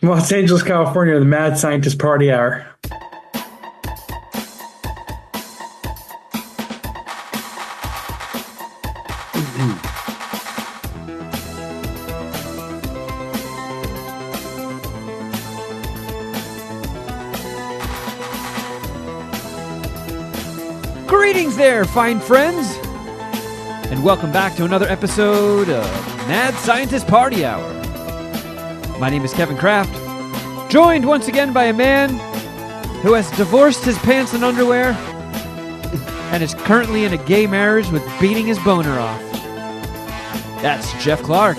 Los Angeles, California, the Mad Scientist Party Hour. Greetings there, fine friends, and welcome back to another episode of Mad Scientist Party Hour. My name is Kevin Kraft, joined once again by a man who has divorced his pants and underwear and is currently in a gay marriage with beating his boner off. That's Jeff Clark.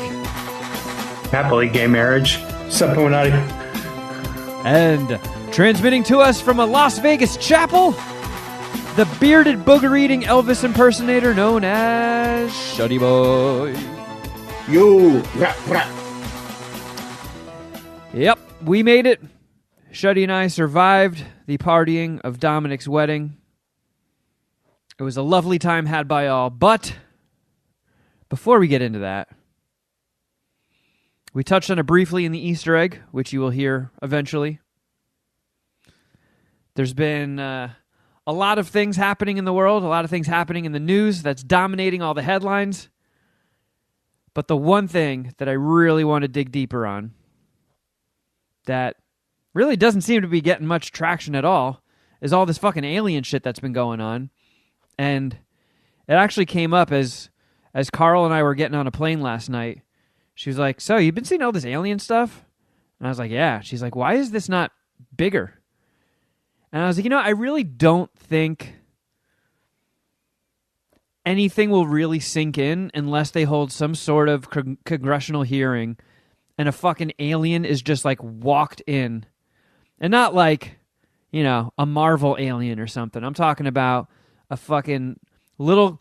Happily gay marriage. Sup, Illuminati? And transmitting to us from a Las Vegas chapel, the bearded booger-eating Elvis impersonator known as Shuddy Boy. Yo! Rah, rah. Yep, we made it. Shuddy and I survived the partying of Dominic's wedding. It was a lovely time had by all, but before we get into that, we touched on it briefly in the Easter egg, which you will hear eventually. There's been a lot of things happening in the world, a lot of things happening in the news that's dominating all the headlines. But the one thing that I really want to dig deeper on that really doesn't seem to be getting much traction at all is all this fucking alien shit that's been going on. And it actually came up as Carl and I were getting on a plane last night. She was like, "So, you've been seeing all this alien stuff?" And I was like, "Yeah." She's like, "Why is this not bigger?" And I was like, I really don't think anything will really sink in unless they hold some sort of congressional hearing and a fucking alien is just like walked in. And not like, a Marvel alien or something. I'm talking about a fucking little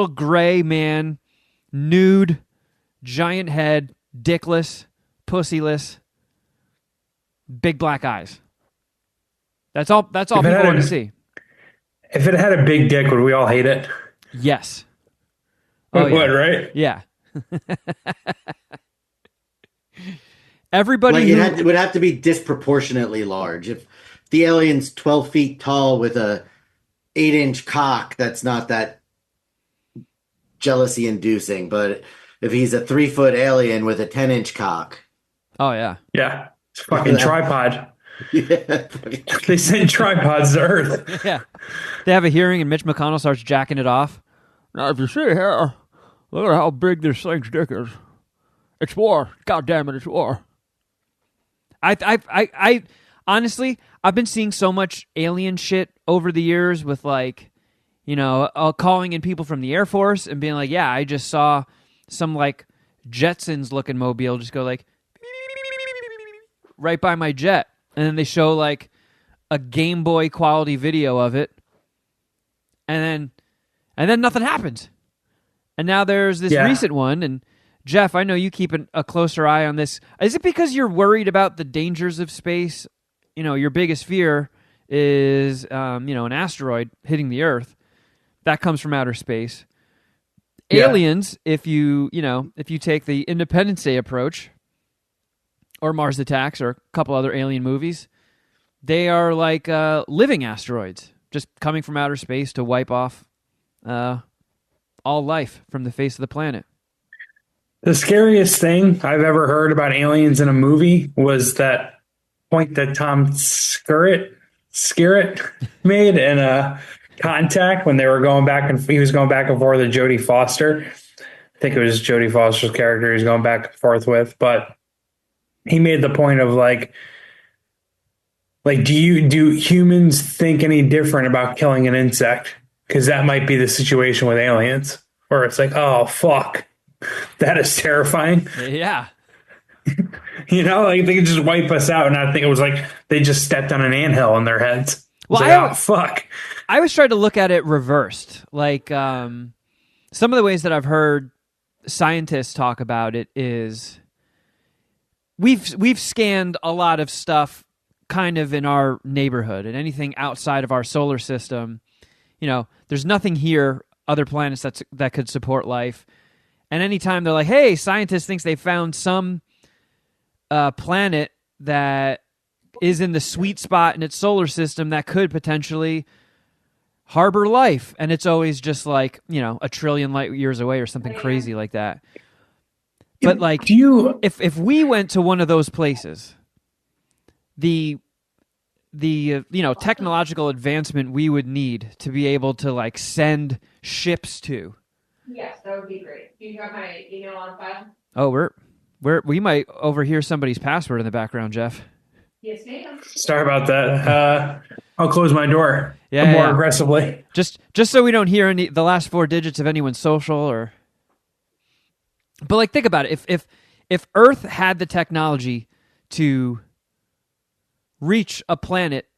gray man, nude, giant head, dickless, pussyless, big black eyes. That's all people want to see. If it had a big dick, would we all hate it? Yes. Oh, yeah. Would, right? Yeah. Everybody it would have to be disproportionately large. If the alien's 12 feet tall with a 8-inch cock, that's not that jealousy-inducing. But if he's a 3-foot alien with a 10-inch cock. Oh, yeah. Yeah. It's a fucking tripod. Yeah. They send tripods to Earth. Yeah. They have a hearing and Mitch McConnell starts jacking it off. Now, if you see here, look at how big this thing's dick is. It's war. God damn it, it's war. I honestly, I've been seeing so much alien shit over the years with calling in people from the Air Force and being like, yeah, I just saw some like Jetsons looking mobile just go like right by my jet. And then they show like a Game Boy quality video of it. And then nothing happens. And now there's this recent one. And Jeff, I know you keep a closer eye on this. Is it because you're worried about the dangers of space? Your biggest fear is, an asteroid hitting the Earth. That comes from outer space. Yeah. Aliens, if you take the Independence Day approach, or Mars Attacks, or a couple other alien movies, they are like living asteroids, just coming from outer space to wipe off all life from the face of the planet. The scariest thing I've ever heard about aliens in a movie was that point that Tom Skerritt made in Contact when they were going back and he was going back and forth with Jodie Foster. I think it was Jodie Foster's character he was going back and forth with, but he made the point of like do humans think any different about killing an insect? Because that might be the situation with aliens, where it's like, oh fuck, that is terrifying. Yeah. They could just wipe us out, and I think it was like they just stepped on an anthill in their heads. Well, fuck. I always tried to look at it reversed. Like some of the ways that I've heard scientists talk about it is we've scanned a lot of stuff kind of in our neighborhood, and anything outside of our solar system, there's nothing here, other planets that could support life. And anytime they're like, hey, scientists thinks they found some planet that is in the sweet spot in its solar system that could potentially harbor life, and it's always just like, you know, 1 trillion light years away or something crazy like that. But like, if we went to one of those places, the you know, technological advancement we would need to be able to like send ships to. Yes, that would be great. Do you have my email on file? Oh, we might overhear somebody's password in the background, Jeff. Yes, ma'am. Sorry about that. I'll close my door more aggressively. Just so we don't hear the last 4 digits of anyone's social or. But like, think about it. If Earth had the technology to reach a planet,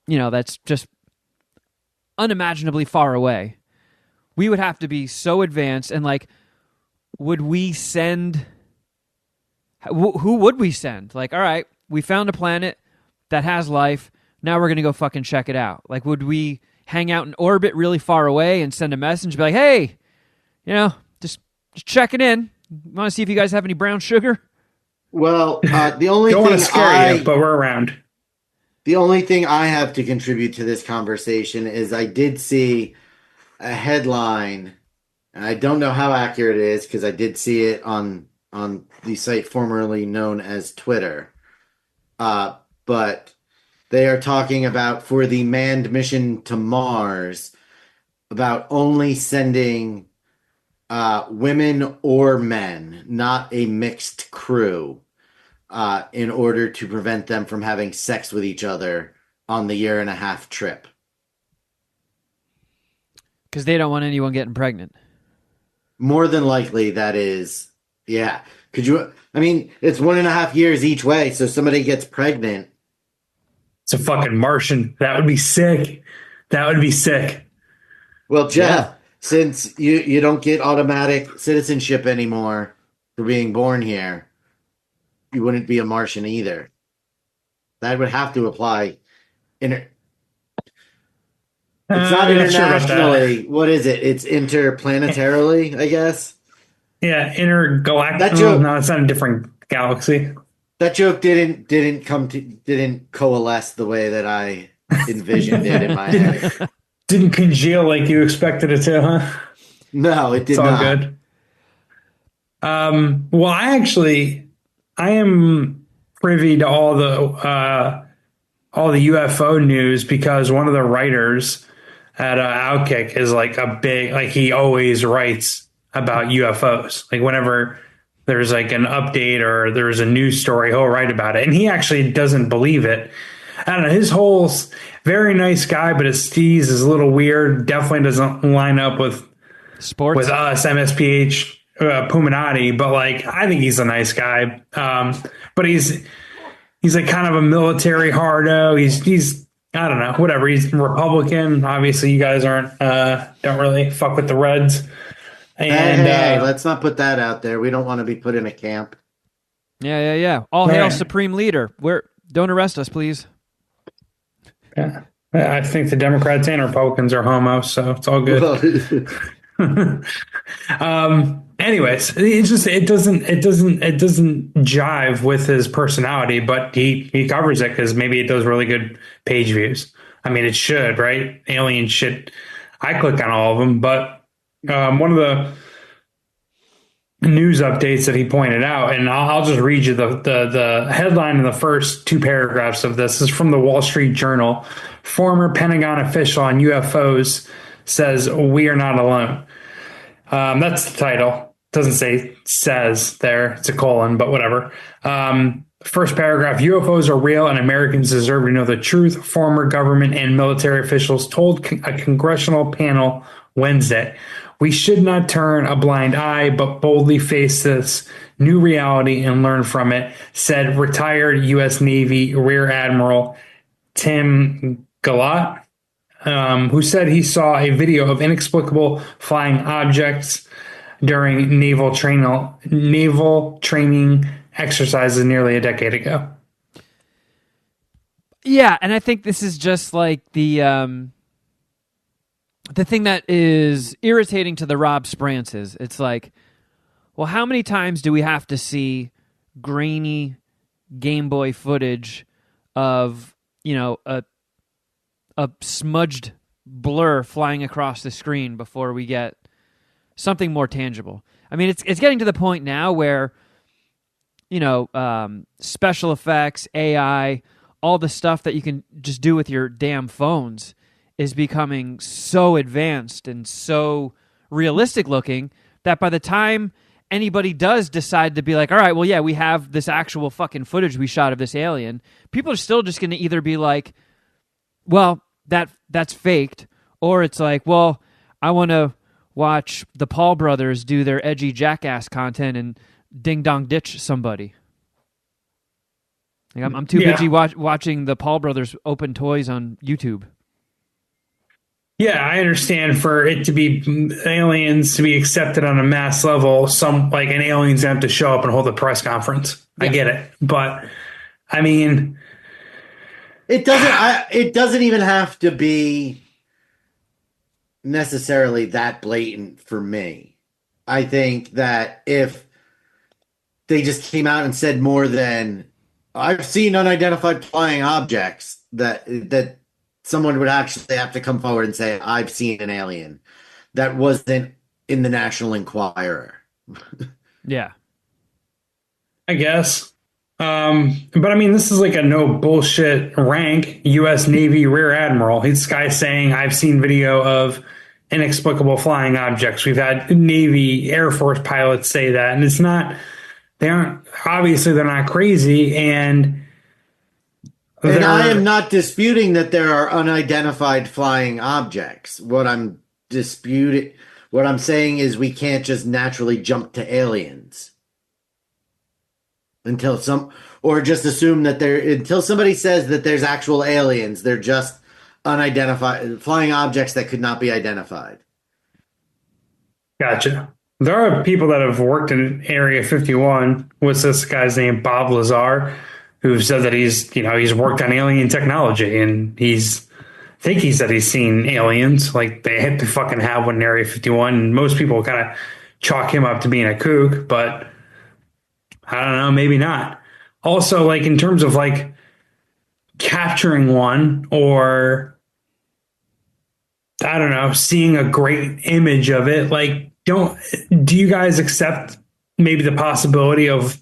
you know, that's just unimaginably far away, we would have to be so advanced. And like, would we send? Who would we send? Like, all right, we found a planet that has life. Now we're gonna go fucking check it out. Like, would we hang out in orbit really far away and send a message, be like, hey, you know, just checking in. Want to see if you guys have any brown sugar? Well, the only Don't thing want to scare you, but we're around. The only thing I have to contribute to this conversation is I did see a headline, and I don't know how accurate it is because I did see it on the site formerly known as Twitter. But they are talking about, for the manned mission to Mars, about only sending women or men, not a mixed crew, in order to prevent them from having sex with each other on the 1.5-year trip. Because they don't want anyone getting pregnant. More than likely, that is, yeah. Could you? I mean, it's 1.5 years each way, so somebody gets pregnant. It's a fucking Martian. That would be sick. That would be sick. Well, Jeff, since you don't get automatic citizenship anymore for being born here, you wouldn't be a Martian either. That would have to apply. It's not internationally. What is it? It's interplanetarily, I guess. Yeah, intergalactic. No, it's not a different galaxy. That joke didn't coalesce the way that I envisioned it in my head. Didn't congeal like you expected it to, huh? No, it did not. It's all good. Well, I am privy to all the UFO news because one of the writers at Outkick is like a big, like he always writes about UFOs. Like whenever there's like an update or there's a news story, he'll write about it. And he actually doesn't believe it. I don't know. His whole very nice guy, but his steez is a little weird. Definitely doesn't line up with sports, with us, MSPH, Puminati. But like, I think he's a nice guy. But he's like kind of a military hardo. He's I don't know, whatever. He's Republican. Obviously, you guys don't really fuck with the Reds. And hey, let's not put that out there. We don't want to be put in a camp. Yeah. All hail Supreme Leader. Don't arrest us, please. Yeah, I think the Democrats and Republicans are homo, so it's all good. Anyways, it doesn't jive with his personality, but he covers it because maybe it does really good page views. I mean, it should, right? Alien shit. I click on all of them, but one of the news updates that he pointed out, and I'll just read you the headline in the first 2 paragraphs of this. This is from the Wall Street Journal. Former Pentagon official on UFOs says we are not alone. That's the title. Doesn't say says there. It's a colon, but whatever. First paragraph, UFOs are real and Americans deserve to know the truth, former government and military officials told a congressional panel Wednesday. We should not turn a blind eye, but boldly face this new reality and learn from it, said retired U.S. Navy Rear Admiral Tim Galat, who said he saw a video of inexplicable flying objects during naval training exercises nearly a decade ago. Yeah, and I think this is just like the thing that is irritating to the Rob Sprances. It's like, well, how many times do we have to see grainy Game Boy footage of, a smudged blur flying across the screen before we get something more tangible. I mean, it's getting to the point now where, special effects, AI, all the stuff that you can just do with your damn phones is becoming so advanced and so realistic looking that by the time anybody does decide to be like, all right, well, yeah, we have this actual fucking footage we shot of this alien, people are still just going to either be like, well, that's faked, or it's like, well, I want to watch the Paul brothers do their edgy jackass content and ding dong ditch somebody. Like, I'm too busy watching the Paul brothers open toys on YouTube. Yeah, I understand for it to be aliens to be accepted on a mass level, an alien's gonna have to show up and hold a press conference. Yeah. I get it. But I mean, it doesn't even have to be necessarily that blatant for me. I think that if they just came out and said more than I've seen unidentified flying objects, that someone would actually have to come forward and say, I've seen an alien. That wasn't in the National Enquirer. Yeah. I guess. But I mean, this is like a no bullshit rank U.S. Navy Rear Admiral. This guy's saying, I've seen video of inexplicable flying objects. We've had Navy Air Force pilots say that. And they're not crazy. And I am not disputing that there are unidentified flying objects. What I'm saying is we can't just naturally jump to aliens until somebody says that there's actual aliens. They're just unidentified flying objects that could not be identified. Gotcha. There are people that have worked in Area 51. What's this guy's name? Bob Lazar, who said that he's worked on alien technology, and he said he's seen aliens. Like, they had to fucking have one in Area 51. And most people kind of chalk him up to being a kook, but I don't know, maybe not. Also, like, in terms of like capturing one, or I don't know, seeing a great image of it, like, do you guys accept maybe the possibility of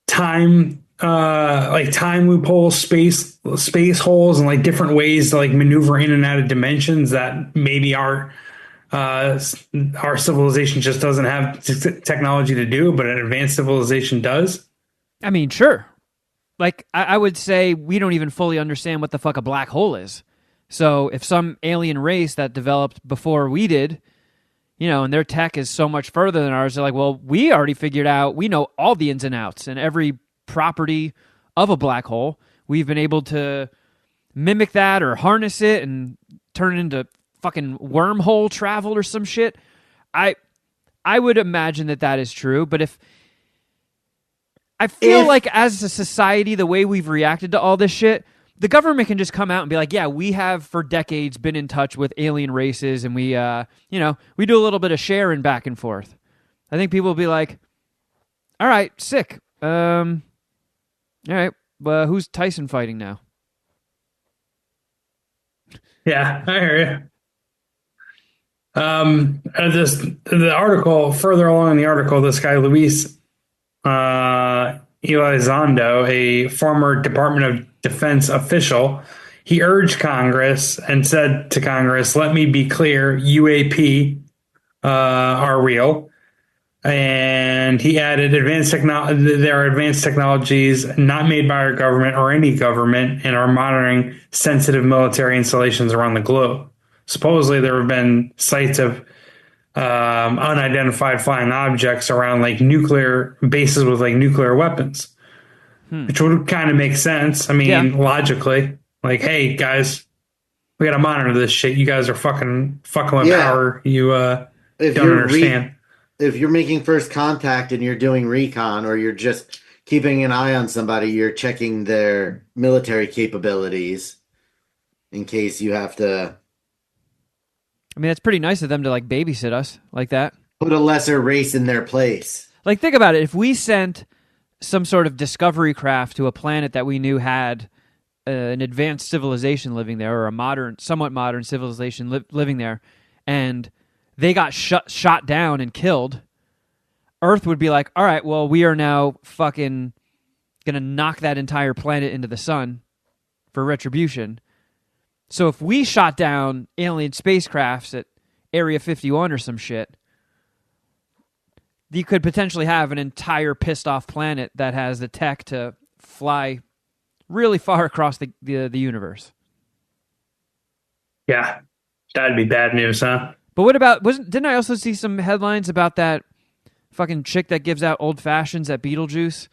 time loopholes, space holes, and like different ways to like maneuver in and out of dimensions that maybe our civilization just doesn't have technology to do, but an advanced civilization does? I mean, sure. Like, I would say we don't even fully understand what the fuck a black hole is. So if some alien race that developed before we did, and their tech is so much further than ours, they're like, well, we already figured out, we know all the ins and outs and every property of a black hole. We've been able to mimic that or harness it and turn it into fucking wormhole travel or some shit. I would imagine that is true, but if like as a society, the way we've reacted to all this shit, the government can just come out and be like, yeah, we have for decades been in touch with alien races, and we do a little bit of sharing back and forth. I think people will be like, all right, sick. All right, well, who's Tyson fighting now? Yeah, I hear you. The article, further along in the article, this guy, Luis Elizondo, a former Department of Defense official, he urged Congress and said to Congress, let me be clear, UAP are real. And he added, there are advanced technologies not made by our government or any government and are monitoring sensitive military installations around the globe. Supposedly there have been sites of unidentified flying objects around like nuclear bases with like nuclear weapons, which would kind of make sense. I mean, logically, like, hey guys, we got to monitor this shit. You guys are fucking with power. You don't understand. If you're making first contact and you're doing recon, or you're just keeping an eye on somebody, you're checking their military capabilities in case you have to. I mean, that's pretty nice of them to like babysit us like that. Put a lesser race in their place. Like, think about it. If we sent some sort of discovery craft to a planet that we knew had an advanced civilization living there, or a somewhat modern civilization living there, and they got shot down and killed, Earth would be like, all right, well, we are now fucking going to knock that entire planet into the sun for retribution. So if we shot down alien spacecrafts at Area 51 or some shit, you could potentially have an entire pissed off planet that has the tech to fly really far across the universe. Yeah, that'd be bad news, huh? But what about, didn't I also see some headlines about that fucking chick that gives out old fashions at Beetlejuice,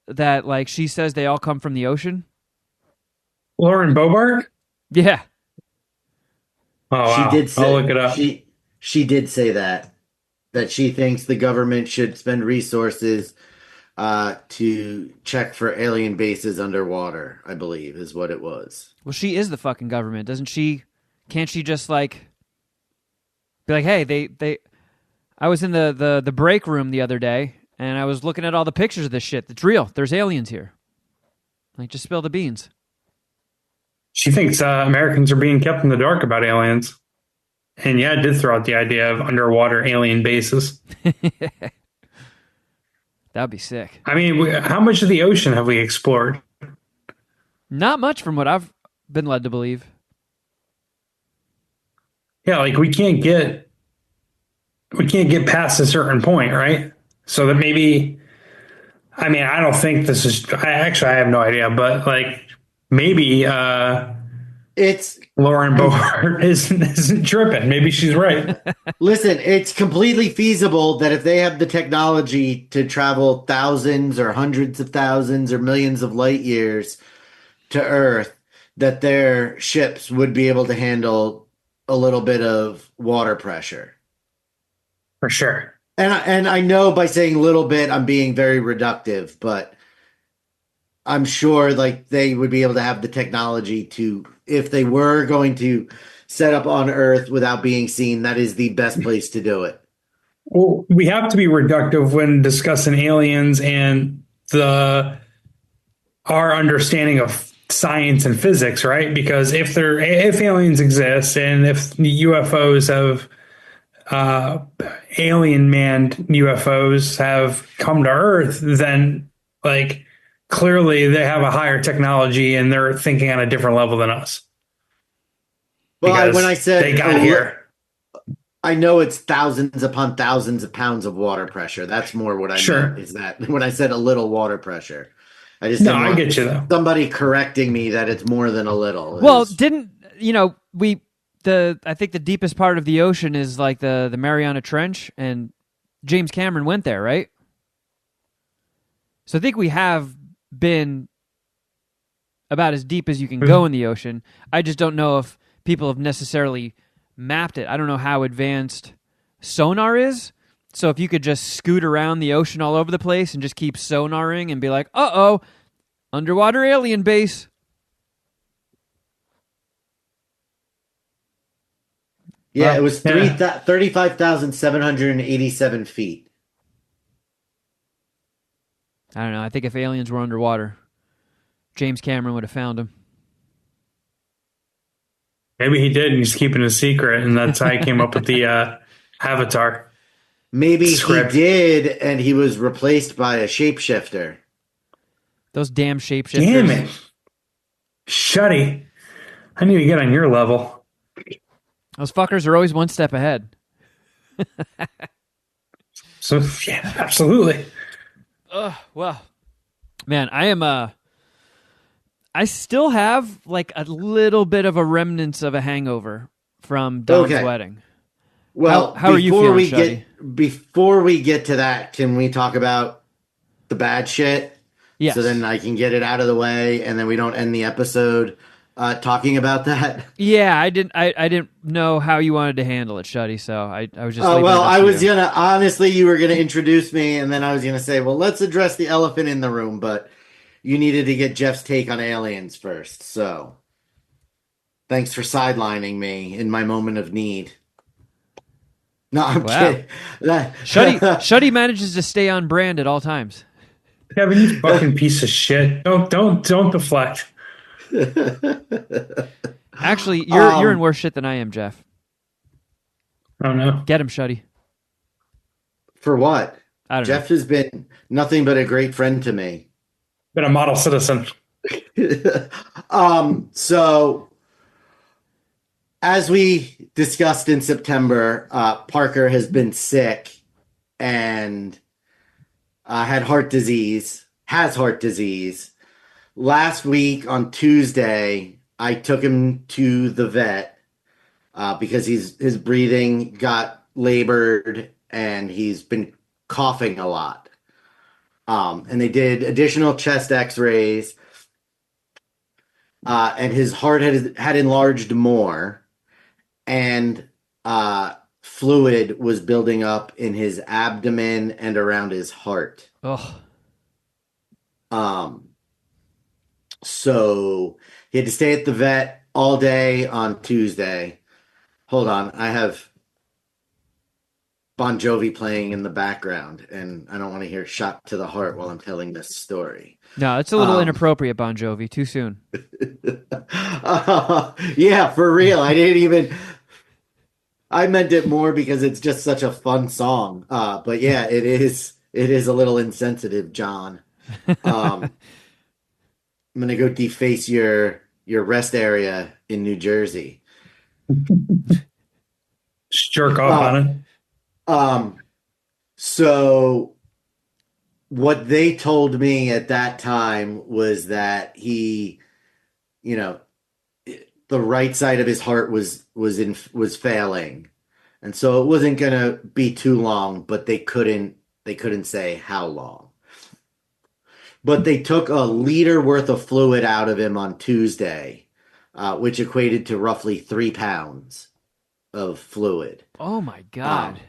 that like she says they all come from the ocean? Lauren Bobart? Yeah. Oh, wow. She did say, I'll look it up. She did say that she thinks the government should spend resources to check for alien bases underwater, I believe is what it was. Well, she is the fucking government, doesn't she? Can't she just like be like, hey, they I was in the break room the other day and I was looking at all the pictures of this shit. It's real. There's aliens here. Like, just spill the beans. She thinks Americans are being kept in the dark about aliens. And yeah, it did throw out the idea of underwater alien bases. That'd be sick. I mean, how much of the ocean have we explored? Not much from what I've been led to believe. Yeah, like we can't get past a certain point, right? So that maybe, I mean, I don't think this is, I have no idea, but like maybe it's Lauren Bogart isn't tripping. Maybe she's right. Listen, it's completely feasible that if they have the technology to travel thousands or hundreds of thousands or millions of light years to Earth, that their ships would be able to handle a little bit of water pressure. For sure. And I know by saying little bit, I'm being very reductive, but I'm sure like they would be able to have the technology to, if they were going to set up on Earth without being seen, that is the best place to do it. Well, we have to be reductive when discussing aliens and our understanding of science and physics, right? Because if aliens exist and if UFOs have alien manned UFOs have come to Earth, then like clearly they have a higher technology and they're thinking on a different level than us. Well, when I said they got here, I know it's thousands upon thousands of pounds of water pressure. That's more what I meant, is that when I said a little water pressure. I just I get you though. Somebody correcting me that it's more than a little. Well, I think the deepest part of the ocean is like the Mariana Trench, and James Cameron went there, right? So I think we have been about as deep as you can go in the ocean. I just don't know if people have necessarily mapped it. I don't know how advanced sonar is. So if you could just scoot around the ocean all over the place and just keep sonaring and be like, uh-oh, underwater alien base. Yeah, it was 35,787 feet. I don't know. I think if aliens were underwater, James Cameron would have found them. Maybe he did, and he's keeping it a secret, and that's how he came up with the Avatar. Maybe script. He did, and he was replaced by a shapeshifter. Those damn shapeshifters. Damn it. Shuddy. I need to get on your level. Those fuckers are always one step ahead. So, yeah, absolutely. Well, man, I still have like a little bit of a remnants of a hangover from Don's wedding. Well, how are you feeling, Shuddy? Before we get to that, can we talk about the bad shit? Yes. So then I can get it out of the way, and then we don't end the episode talking about that. Yeah, I didn't know how you wanted to handle it, Shuddy. So I was just. You were gonna introduce me, and then I was gonna say, well, let's address the elephant in the room, but you needed to get Jeff's take on aliens first. So thanks for sidelining me in my moment of need. No, I'm Wow. kidding. That- Shuddy manages to stay on brand at all times. Kevin, you fucking piece of shit. Don't deflect. Actually, you're in um, worse shit than I am, Jeff. Oh no. Get him, Shuddy. for what? I don't know. Jeff has been nothing but a great friend to me. Been a model citizen. So as we discussed in September, Parker has been sick and has heart disease. Last week on Tuesday, I took him to the vet because his breathing got labored and he's been coughing a lot. And they did additional chest X-rays, and his heart had enlarged more, and fluid was building up in his abdomen and around his heart. Ugh. So he had to stay at the vet all day on Tuesday. Hold on, I have Bon Jovi playing in the background, and I don't want to hear "Shot to the Heart" while I'm telling this story. No, it's a little inappropriate, Bon Jovi. Too soon. Yeah, for real. I meant it more because it's just such a fun song. But yeah, it is a little insensitive, John. I'm gonna go deface your rest area in New Jersey. Just jerk off on it. So what they told me at that time was that he, the right side of his heart was failing. And so it wasn't going to be too long, but they couldn't say how long. But they took a liter worth of fluid out of him on Tuesday, which equated to roughly 3 pounds of fluid. Oh my God.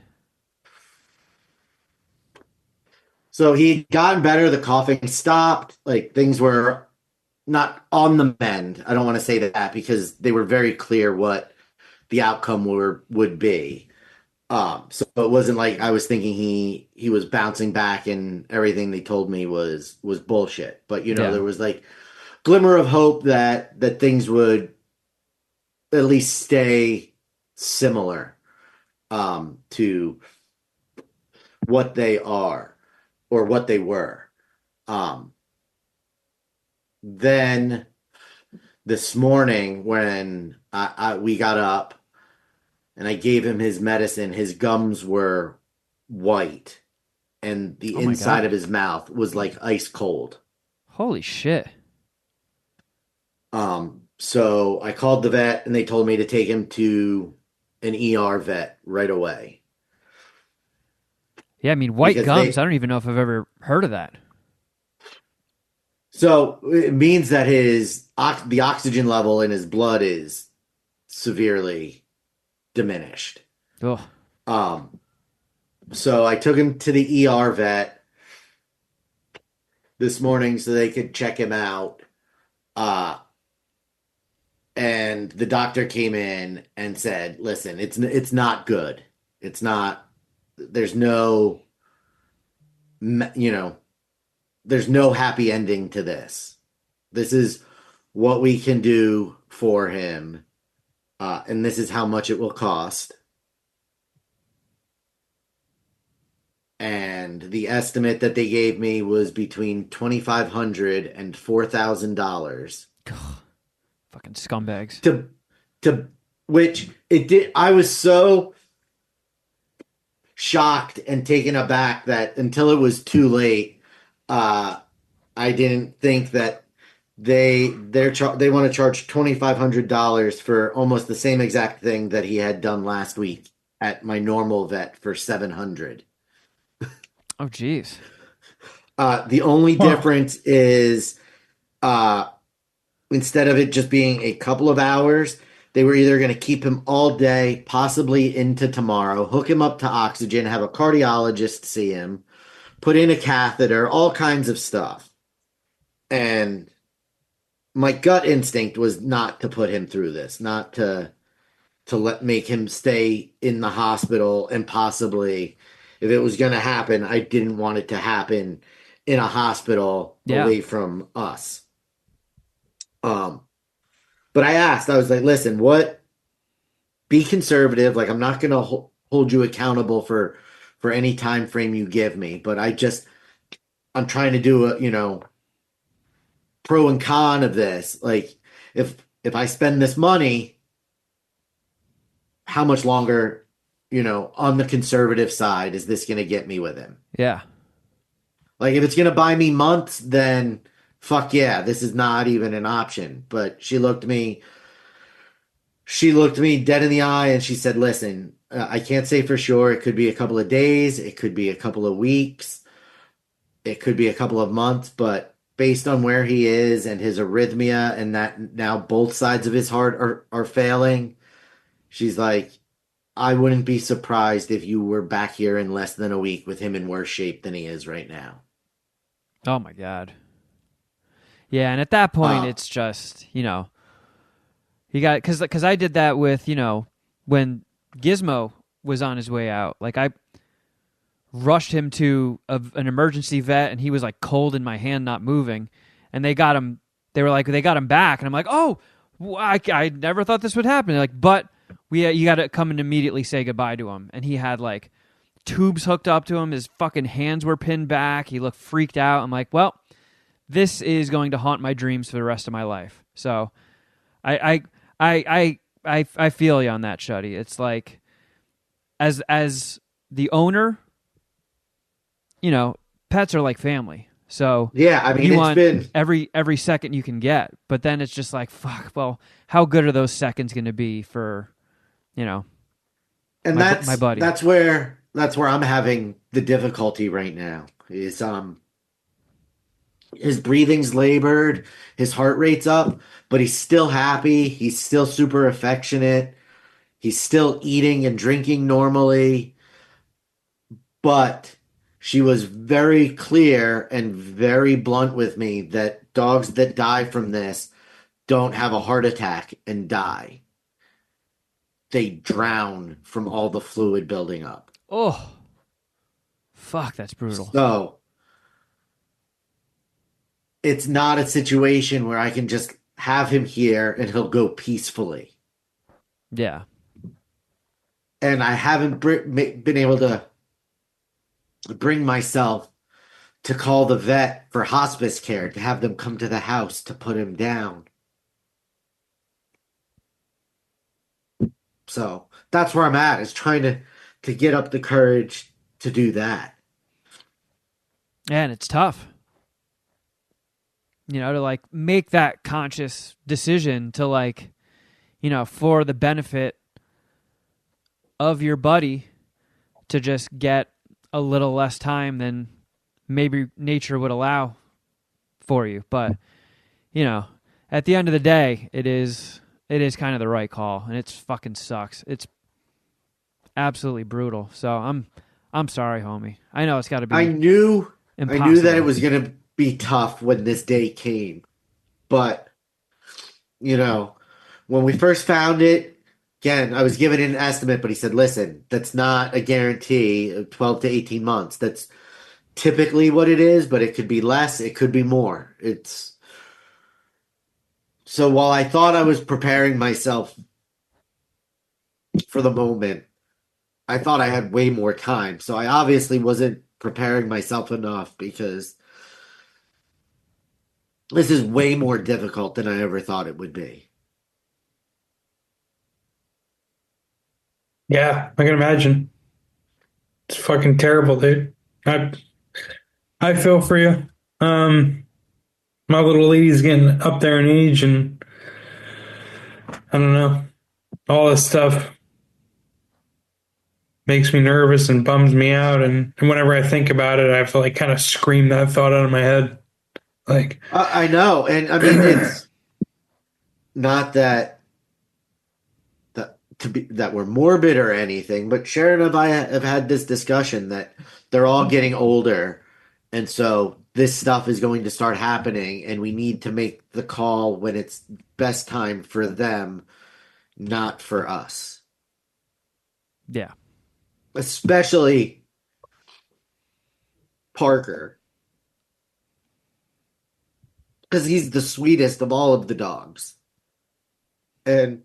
So he'd gotten better. The coughing stopped. Like things were not on the mend. I don't want to say that because they were very clear what the outcome would be. So it wasn't like I was thinking he was bouncing back and everything they told me was bullshit. But there was like glimmer of hope that things would at least stay similar to what they are or what they were. Then this morning when we got up and I gave him his medicine, his gums were white and the inside of his mouth was like ice cold. Holy shit. So I called the vet and they told me to take him to an ER vet right away. Yeah, I mean, white gums. I don't even know if I've ever heard of that. So it means that the oxygen level in his blood is severely diminished. Ugh. So I took him to the ER vet this morning so they could check him out. And the doctor came in and said, "Listen, it's not good. It's not. There's no, there's no happy ending to this. This is what we can do for him, and this is how much it will cost." And the estimate that they gave me was between $2,500 and $4,000. Fucking scumbags. To which it did. I was so shocked and taken aback that until it was too late, I didn't think that they want to charge $2,500 for almost the same exact thing that he had done last week at my normal vet for $700. Oh, geez. The only difference is, instead of it just being a couple of hours, they were either going to keep him all day, possibly into tomorrow, hook him up to oxygen, have a cardiologist see him, put in a catheter, all kinds of stuff. And my gut instinct was not to put him through this, not to to make him stay in the hospital, and possibly if it was going to happen, I didn't want it to happen in a hospital Yeah. away from us. Um, but I was like, listen, what, be conservative. Like, I'm not going to hold you accountable for any time frame you give me, but I'm trying to do a, pro and con of this. Like, if I spend this money, how much longer, on the conservative side is this going to get me with him? Yeah. Like, if it's going to buy me months, then fuck yeah, this is not even an option. But she looked me dead in the eye and she said, listen, I can't say for sure. It could be a couple of days. It could be a couple of weeks. It could be a couple of months, but based on where he is and his arrhythmia and that now both sides of his heart are failing, she's like, I wouldn't be surprised if you were back here in less than a week with him in worse shape than he is right now. Oh my God. Yeah, and at that point, it's just, you got, because I did that with, when Gizmo was on his way out. Like, I rushed him to an emergency vet, and he was like cold in my hand, not moving. And they got him. They were like, they got him back, and I'm like, oh, I never thought this would happen. They're like, but you got to come and immediately say goodbye to him. And he had like tubes hooked up to him. His fucking hands were pinned back. He looked freaked out. I'm like, well, this is going to haunt my dreams for the rest of my life. So, I feel you on that, Shuddy. It's like, as the owner, pets are like family. So yeah, I mean, you it's want been every second you can get, but then it's just like, fuck. Well, how good are those seconds going to be for, and my buddy? That's where I'm having the difficulty right now. Is his breathing's labored, his heart rate's up, but he's still happy. He's still super affectionate. He's still eating and drinking normally. But she was very clear and very blunt with me that dogs that die from this don't have a heart attack and die. They drown from all the fluid building up. Oh, fuck, that's brutal. So it's not a situation where I can just have him here and he'll go peacefully. Yeah. And I haven't been able to bring myself to call the vet for hospice care, to have them come to the house to put him down. So that's where I'm at, is trying to get up the courage to do that. Yeah, and it's tough. To like make that conscious decision to like, for the benefit of your buddy to just get a little less time than maybe nature would allow for you. But, at the end of the day, it is kind of the right call, and it fucking sucks. It's absolutely brutal. So I'm sorry, homie. I know it's got to be impossible. I knew that it was going to be tough when this day came. But, when we first found it, again, I was given an estimate, but he said, listen, that's not a guarantee of 12 to 18 months. That's typically what it is, but it could be less, it could be more. So while I thought I was preparing myself for the moment, I thought I had way more time. So I obviously wasn't preparing myself enough, because this is way more difficult than I ever thought it would be. Yeah, I can imagine. It's fucking terrible, dude. I feel for you. My little lady's getting up there in age, and I don't know. All this stuff makes me nervous and bums me out, and whenever I think about it, I have to like kind of scream that thought out of my head. Like, I know, and I mean, it's not that we're morbid or anything, but Sharon and I have had this discussion that they're all getting older, and so this stuff is going to start happening, and we need to make the call when it's best time for them, not for us. Yeah. especially Parker, because he's the sweetest of all of the dogs. And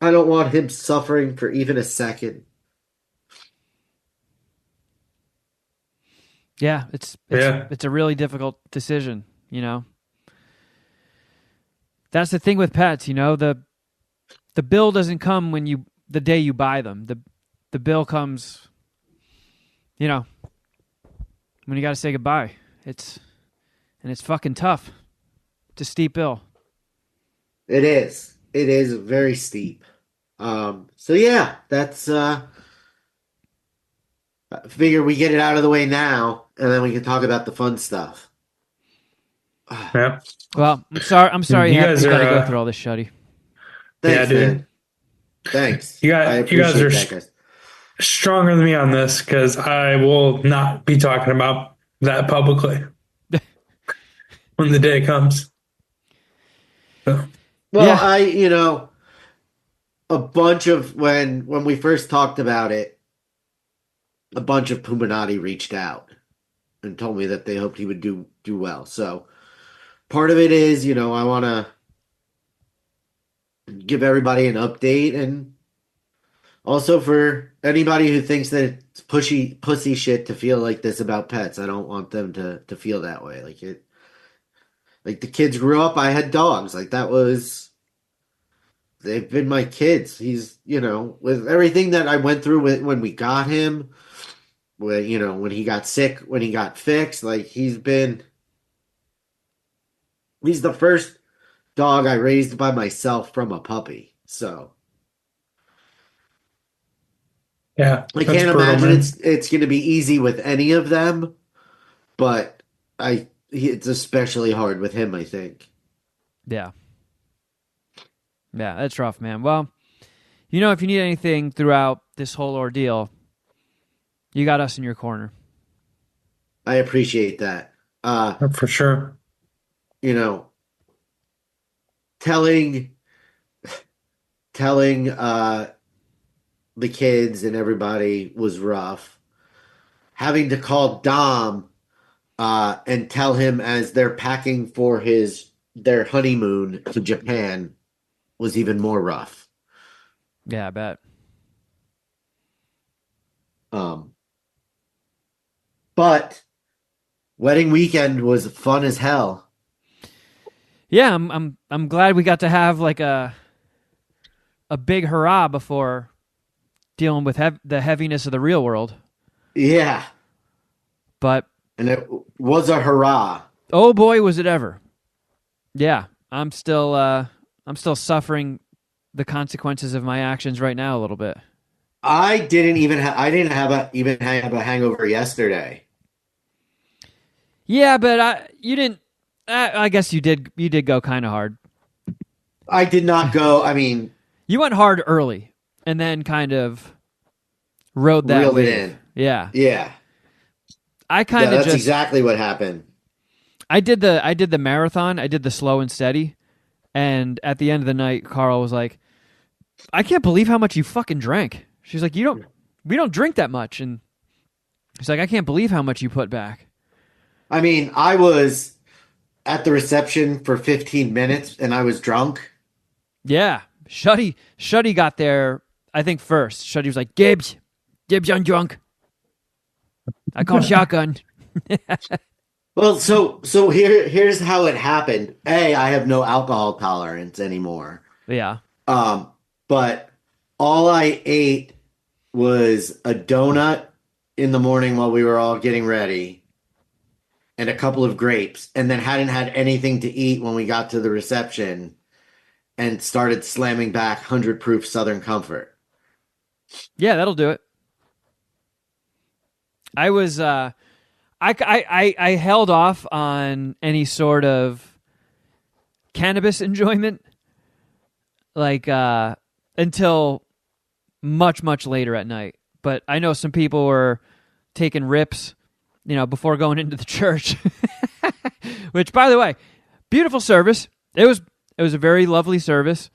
I don't want him suffering for even a second. Yeah, it's a really difficult decision, you know. That's the thing with pets, you know, the bill doesn't come the day you buy them. The bill comes, you know, when you got to say goodbye. It's fucking tough. It's a steep bill. It is. It is very steep. So yeah, that's I figure we get it out of the way now, and then we can talk about the fun stuff. Yeah. Well, I'm sorry You you guys got to are, go through all this, Shuddy. Thanks, dude. man. Thanks. You I guys appreciate are that, guys. stronger than me on this because I will not be talking about that publicly when the day comes. So, Well, Yeah. a bunch of when we first talked about it, a bunch of Puminati reached out and told me that they hoped he would do well. So part of it is, I want to give everybody an update, and also for anybody who thinks that it's pussy shit to feel like this about pets. I don't want them to feel that way. Like the kids grew up, I had dogs. Like they've been my kids. He's, with everything that I went through when we got him, when he got sick, when he got fixed, like he's the first dog I raised by myself from a puppy. So yeah, I that's can't brutal, imagine man. it's going to be easy with any of them, but it's especially hard with him, I think. Yeah. Yeah, that's rough, man. Well, if you need anything throughout this whole ordeal, you got us in your corner. I appreciate that. For sure. You know, telling telling the kids and everybody was rough. Having to call Dom and tell him as they're packing for their honeymoon to Japan was even more rough. Yeah, I bet. But wedding weekend was fun as hell. Yeah, I'm glad we got to have like a big hurrah before dealing with the heaviness of the real world. Yeah. But And it was a hurrah. oh boy, was it ever. Yeah, I'm still suffering the consequences of my actions right now a little bit. I didn't have a hangover yesterday. Yeah, but you didn't. I guess you did. You did go kind of hard. I did not go. I mean, You went hard early, and then kind of rode that reeled wave. it in. Yeah, Yeah. I kind of That's just exactly what happened. I did the marathon. I did the slow and steady, and at the end of the night, Carl was like, "I can't believe how much you fucking drank." She's like, we don't drink that much," and he's like, "I can't believe how much you put back." I mean, I was at the reception for 15 minutes and I was drunk. Yeah, Shuddy got there. I think first. Shuddy was like, "Gibbs, I'm drunk. I call shotgun." Well, so here's how it happened. I have no alcohol tolerance anymore. Yeah. But all I ate was a donut in the morning while we were all getting ready and a couple of grapes, and then hadn't had anything to eat when we got to the reception and started slamming back 100 proof Southern Comfort. Yeah, that'll do it. I was I held off on any sort of cannabis enjoyment until much later at night. But I know some people were taking rips, before going into the church. Which, by the way, beautiful service. It was a very lovely service.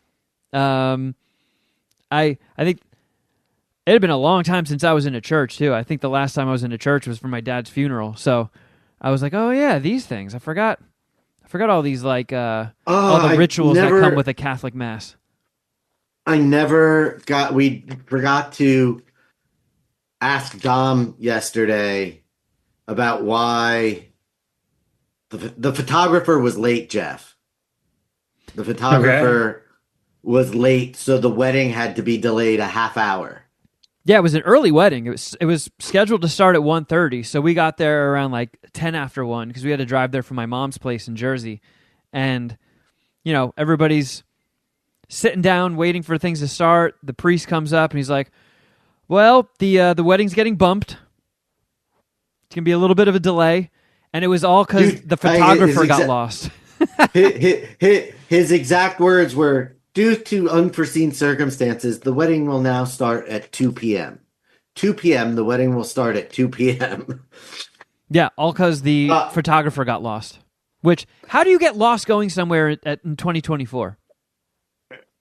I think it had been a long time since I was in a church too. I think the last time I was in a church was for my dad's funeral. So I was like, oh yeah, these things. I forgot all these like all the rituals that come with a Catholic mass. We forgot to ask Dom yesterday about why the photographer was late, Jeff. The photographer was late, so the wedding had to be delayed a half hour. Yeah, it was an early wedding. It was scheduled to start at 1:30, so we got there around like 10 after 1 because we had to drive there from my mom's place in Jersey. And, everybody's sitting down waiting for things to start. The priest comes up and he's like, well, the wedding's getting bumped. It's going to be a little bit of a delay. And it was all because the photographer got lost. His exact words were, due to unforeseen circumstances, the wedding will now start at 2 p.m. 2 p.m., the wedding will start at 2 p.m. Yeah, all because the photographer got lost. Which, how do you get lost going somewhere in 2024?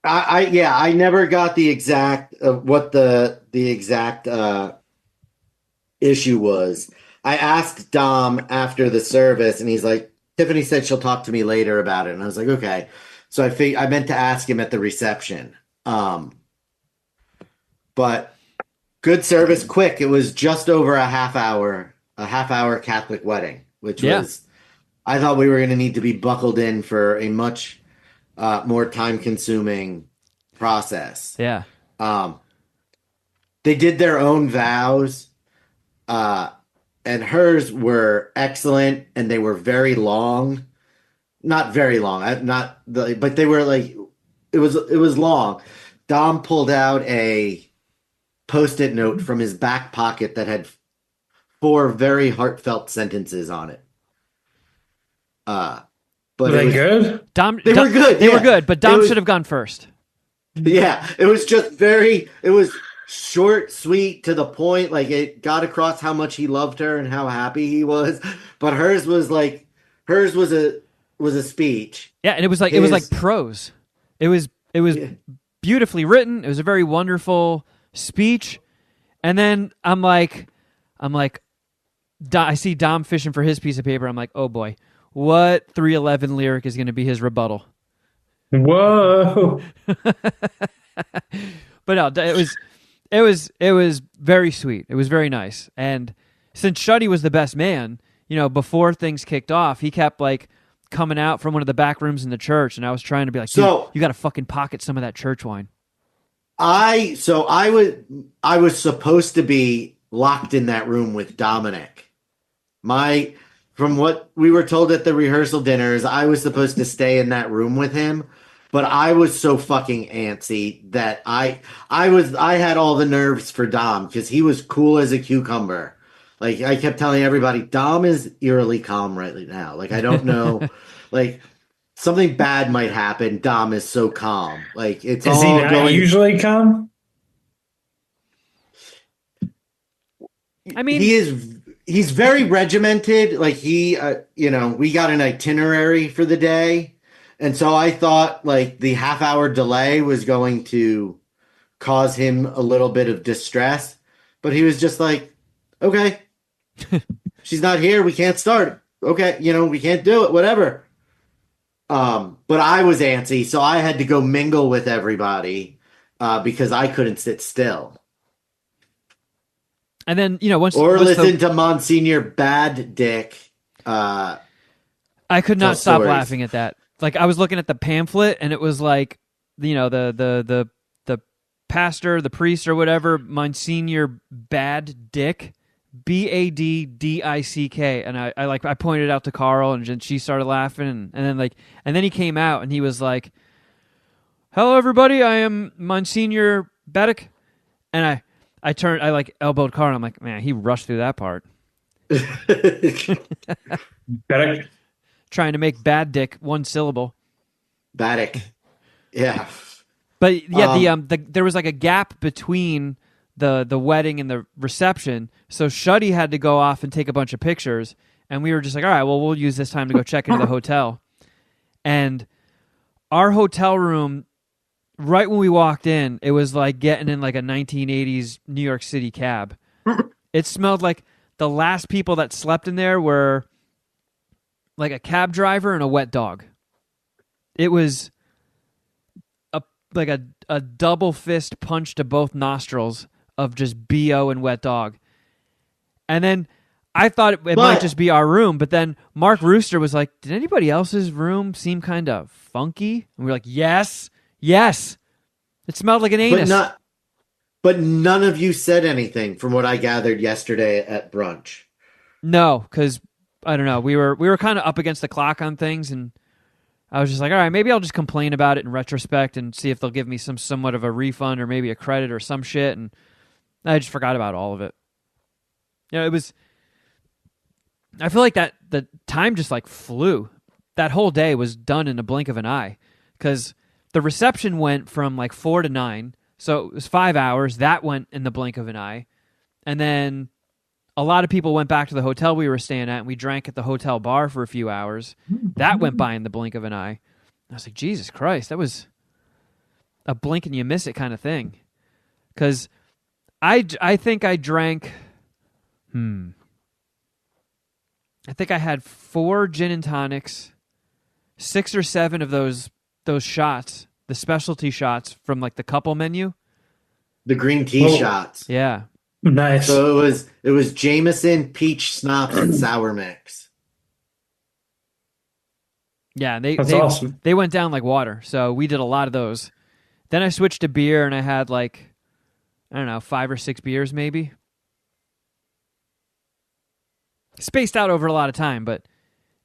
I never got the exact what the exact issue was. I asked Dom after the service, and he's like, Tiffany said she'll talk to me later about it. And I was like, okay. So I meant to ask him at the reception. But good service, quick. It was just over a half hour Catholic wedding, which was, I thought we were going to need to be buckled in for a much more time-consuming process. Yeah. They did their own vows, and hers were excellent, and they were very long. Not very long, but they were like, it was long. Dom pulled out a Post-it note from his back pocket that had 4 very heartfelt sentences on it. But were they good? They were good. They were good, but Dom should have gone first. Yeah, it was just it was short, sweet, to the point. Like, it got across how much he loved her and how happy he was. But hers was a speech. Yeah, and it was like prose. It was beautifully written. It was a very wonderful speech. And then I'm like, I see Dom fishing for his piece of paper. I'm like, oh boy, what 311 lyric is going to be his rebuttal? Whoa! But no, it was very sweet. It was very nice. And since Shuddy was the best man, before things kicked off, he kept like coming out from one of the back rooms in the church, and I was trying to be like, dude, you got to fucking pocket some of that church wine. I was supposed to be locked in that room with Dominic. From what we were told at the rehearsal dinners, I was supposed to stay in that room with him, but I was so fucking antsy that I had all the nerves for Dom because he was cool as a cucumber. Like, I kept telling everybody, Dom is eerily calm right now. Like, I don't know, like, something bad might happen. Dom is so calm. Like, it's is all he not usually calm? I mean, he's very regimented. Like, we got an itinerary for the day. And so I thought, like, the half-hour delay was going to cause him a little bit of distress. But he was just like, okay, she's not here. We can't start. Okay, we can't do it. Whatever. But I was antsy, so I had to go mingle with everybody because I couldn't sit still. And then, once listen to Monsignor Bad Dick. I could not stop laughing at that. Like, I was looking at the pamphlet, and it was like, the pastor, the priest, or whatever, Monsignor Bad Dick, Baddick, and I pointed out to Carl, and she started laughing, and then he came out, and he was like, "Hello, everybody, I am Monsignor Baddick," and I elbowed Carl, and I'm like, man, he rushed through that part. Baddick. Trying to make Bad Dick one syllable. Baddick. Yeah. But yeah, there was like a gap between the wedding and the reception, so Shuddy had to go off and take a bunch of pictures, and we were just like, all right, well, we'll use this time to go check into the hotel. And our hotel room right when we walked in, it was like getting in like a 1980s New York City cab. It smelled like the last people that slept in there were like a cab driver and a wet dog. It was a double fist punch to both nostrils of just BO and wet dog. And then I thought it might just be our room, but then Mark Rooster was like, did anybody else's room seem kind of funky? And we were like, yes. It smelled like an anus. But none of you said anything from what I gathered yesterday at brunch. No, because I don't know. We were kind of up against the clock on things, and I was just like, all right, maybe I'll just complain about it in retrospect and see if they'll give me somewhat of a refund or maybe a credit or some shit. And I just forgot about all of it. It was. I feel like that the time just like flew. That whole day was done in a blink of an eye, because the reception went from like 4 to 9, so it was 5 hours. That went in the blink of an eye, and then a lot of people went back to the hotel we were staying at, and we drank at the hotel bar for a few hours. That went by in the blink of an eye. I was like, Jesus Christ, that was a blink and you miss it kind of thing. Because I think I drank. I think I had 4 gin and tonics, 6 or 7 of those shots, the specialty shots from like the couple menu. The green tea shots. Yeah. Nice. So it was Jameson, peach schnapps, and sour mix. Yeah, That's awesome. They went down like water. So we did a lot of those. Then I switched to beer, and I had like, I don't know, 5 or 6 beers maybe. Spaced out over a lot of time, but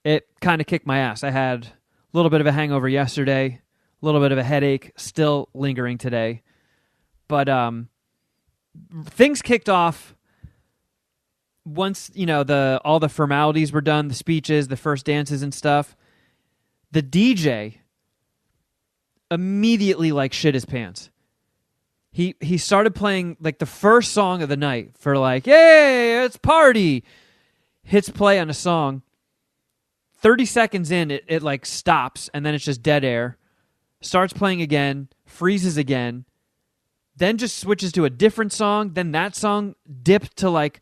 it kind of kicked my ass. I had a little bit of a hangover yesterday, a little bit of a headache, still lingering today. But things kicked off once, all the formalities were done, the speeches, the first dances and stuff. The DJ immediately like shit his pants. He started playing like the first song of the night for like, yay, it's party. Hits play on a song. 30 seconds in, it like stops, and then it's just dead air. Starts playing again, freezes again, then just switches to a different song. Then that song dipped to like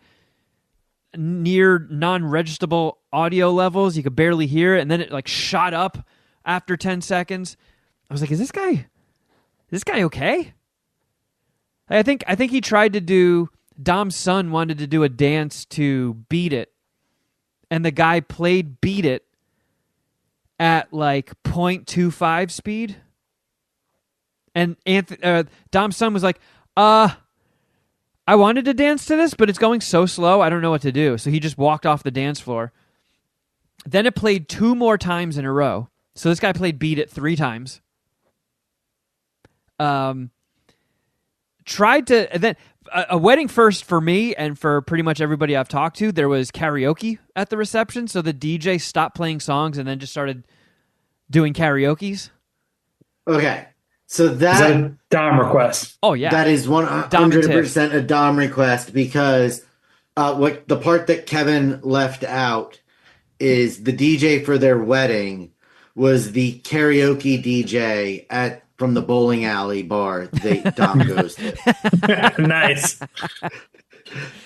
near non-registrable audio levels. You could barely hear it, and then it like shot up after 10 seconds. I was like, is this guy okay? I think he tried to do, Dom's son wanted to do a dance to Beat It, and the guy played Beat It at like 0.25 speed. And Dom's son was like, I wanted to dance to this, but it's going so slow, I don't know what to do. So he just walked off the dance floor. Then it played 2 more times in a row. So this guy played Beat It 3 times. Tried to, then a wedding first for me and for pretty much everybody I've talked to, there was karaoke at the reception. So the DJ stopped playing songs and then just started doing karaoke's. Okay. So Is that a that Dom request? Oh, yeah. is 100% a Dom request, because what the part that Kevin left out is the DJ for their wedding was the karaoke DJ from the bowling alley bar that Dom goes to. Nice.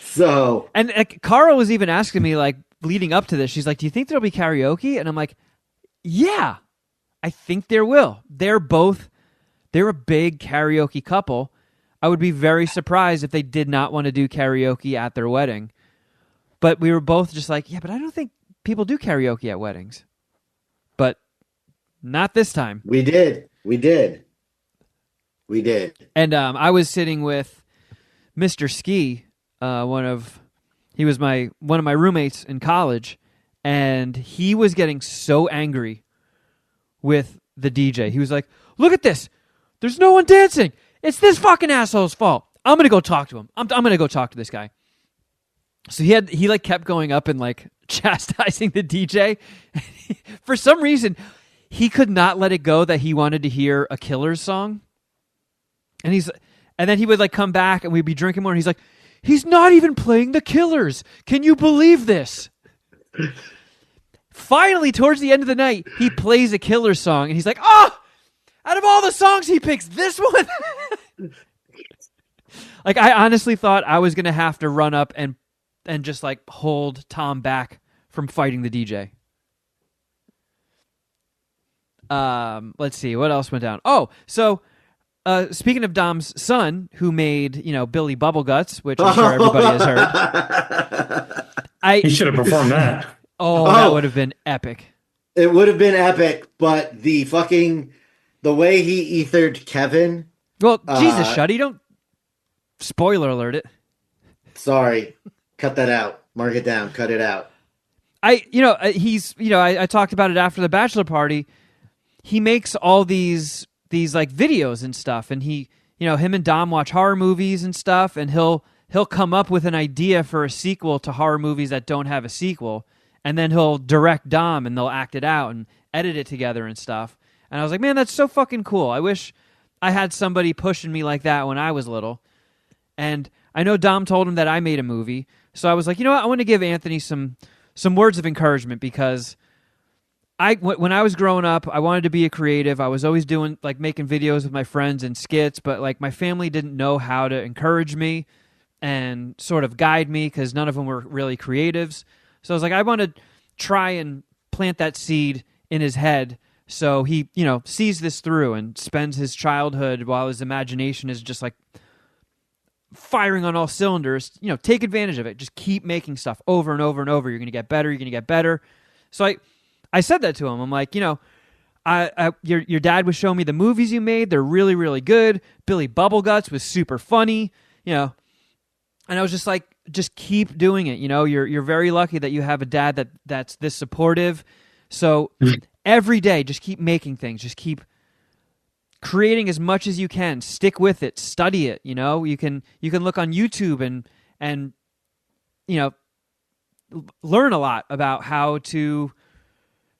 So, And Cara was even asking me, like, leading up to this, she's like, do you think there'll be karaoke? And I'm like, yeah, I think there will. They're a big karaoke couple. I would be very surprised if they did not want to do karaoke at their wedding. But we were both just like, yeah, but I don't think people do karaoke at weddings. But not this time. we did. And I was sitting with Mr. Ski, he was one of my roommates in college, and he was getting so angry with the DJ. He was like, look at this. There's no one dancing. It's this fucking asshole's fault. I'm going to go talk to him. I'm going to go talk to this guy. So he like kept going up and like chastising the DJ. For some reason, he could not let it go that he wanted to hear a Killers song. And then he would like come back and we'd be drinking more, and he's like, he's not even playing the Killers. Can you believe this? Finally, towards the end of the night, he plays a Killers song, and he's like, oh, Out of all the songs he picks, this one. Like, I honestly thought I was gonna have to run up and just like hold Tom back from fighting the DJ. Let's see what else went down. Oh, so speaking of Dom's son, who made Billy Bubbleguts, which I'm sure everybody has heard. He should have performed that. That would have been epic. It would have been epic, but the way he ethered Kevin. Well, Jesus, Shuddy, don't spoiler alert it. Sorry, cut that out. Mark it down. Cut it out. I talked about it after the bachelor party. He makes all these like videos and stuff, and him and Dom watch horror movies and stuff, and he'll come up with an idea for a sequel to horror movies that don't have a sequel, and then he'll direct Dom and they'll act it out and edit it together and stuff. And I was like, man, that's so fucking cool. I wish I had somebody pushing me like that when I was little. And I know Dom told him that I made a movie, so I was like, you know what, I want to give Anthony some words of encouragement, because when I was growing up, I wanted to be a creative. I was always doing like making videos with my friends and skits, but like my family didn't know how to encourage me and sort of guide me, because none of them were really creatives. So I was like, I want to try and plant that seed in his head, so he sees this through and spends his childhood while his imagination is just like firing on all cylinders. Take advantage of it. Just keep making stuff over and over and over. You're going to get better. You're going to get better. So I said that to him. I'm like, your dad was showing me the movies you made. They're really, really good. Billy Bubbleguts was super funny, and I was just like, just keep doing it. You're very lucky that you have a dad that's this supportive. So every day, just keep making things. Just keep creating as much as you can. Stick with it. Study it. You can look on YouTube and learn a lot about how to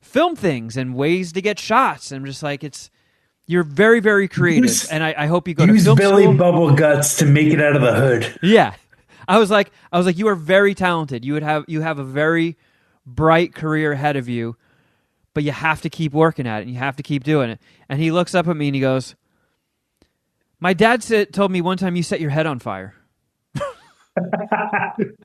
film things and ways to get shots. And just like, you're very, very creative. And I hope you go to film Billy school. Bubbleguts to make it out of the hood. Yeah. I was like, you are very talented. You have a very bright career ahead of you, but you have to keep working at it and you have to keep doing it. And he looks up at me and he goes, my dad told me one time you set your head on fire. And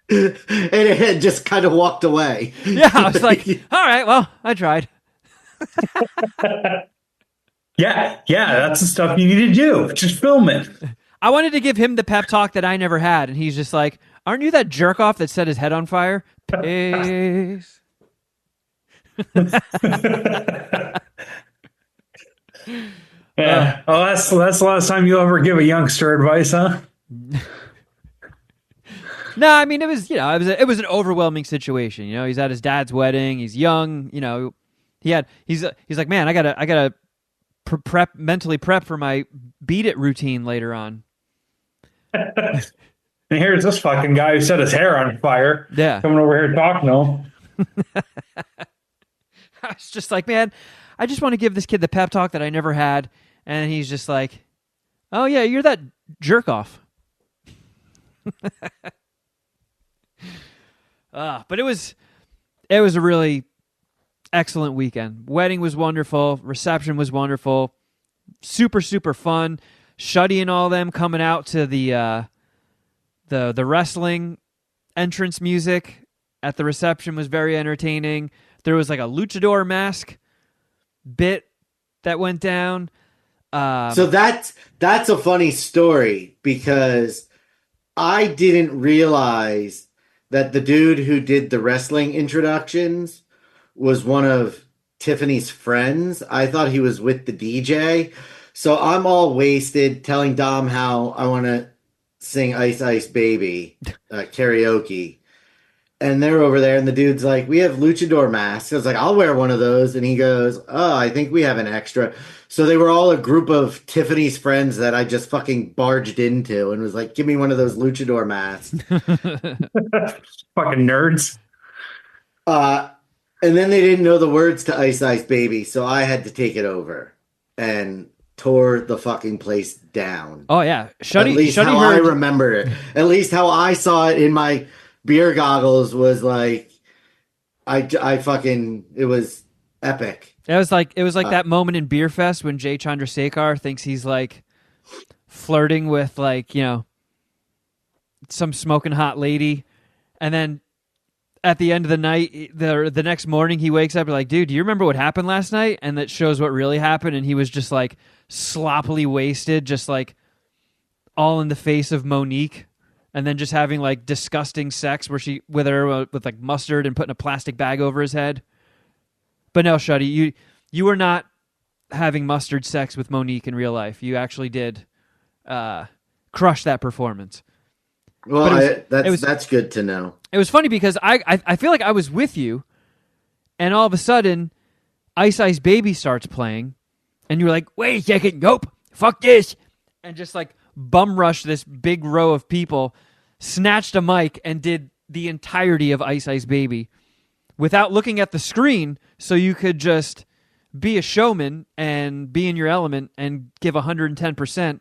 it had just kind of walked away. Yeah, I was like, all right, well, I tried. Yeah, that's the stuff you need to do. Just film it. I wanted to give him the pep talk that I never had, and he's just like, aren't you that jerk off that set his head on fire? Peace. Yeah. That's the last time you'll ever give a youngster advice, huh? No, I mean, it was an overwhelming situation. He's at his dad's wedding. He's young. He's like, man, I gotta mentally prep for my beat it routine later on. And here's this fucking guy who set his hair on fire. Yeah, coming over here talking to him. I was just like, man, I just want to give this kid the pep talk that I never had. And he's just like, oh yeah, you're that jerk off. But it was a really excellent weekend. Wedding was wonderful. Reception was wonderful. Super, super fun. Shuddy and all them coming out to the wrestling entrance music at the reception was very entertaining. There was like a luchador mask bit that went down. So that's a funny story, because I didn't realize that the dude who did the wrestling introductions was one of Tiffany's friends. I thought he was with the DJ. So I'm all wasted telling Dom how I want to sing Ice Ice Baby karaoke. And they're over there, and the dude's like, we have luchador masks. I was like, I'll wear one of those. And he goes, oh, I think we have an extra. So they were all a group of Tiffany's friends that I just fucking barged into and was like, give me one of those luchador masks. Fucking nerds. And then they didn't know the words to Ice Ice Baby, so I had to take it over and tore the fucking place down. Oh, yeah. At least how I remember it. At least how I saw it in my beer goggles was like, I epic. It was like that moment in Beer Fest when Jay Chandrasekhar thinks he's like flirting with like, you know, some smoking hot lady, and then at the end of the night, the next morning he wakes up and like, dude, do you remember what happened last night? And that shows what really happened, and he was just like sloppily wasted, just like all in the face of Monique, and then just having like disgusting sex with her with like mustard and putting a plastic bag over his head. But no, Shuddy, you were not having mustard sex with Monique in real life. You actually did crush that performance. Well, that's good to know. It was funny because I feel like I was with you, and all of a sudden, Ice Ice Baby starts playing, and you were like, wait a second, nope, fuck this, and just like bum rushed this big row of people, snatched a mic, and did the entirety of Ice Ice Baby without looking at the screen, so you could just be a showman and be in your element and give 110%.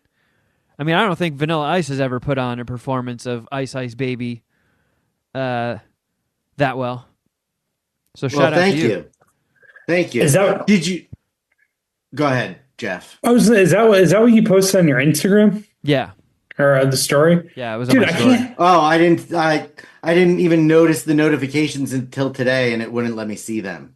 I mean, I don't think Vanilla Ice has ever put on a performance of Ice Ice Baby that well. So shout out to you. Thank you. Did you go ahead, Jeff? Is that what you posted on your Instagram? Yeah. Or the story? Yeah, it was on my story. I didn't even notice the notifications until today, and it wouldn't let me see them.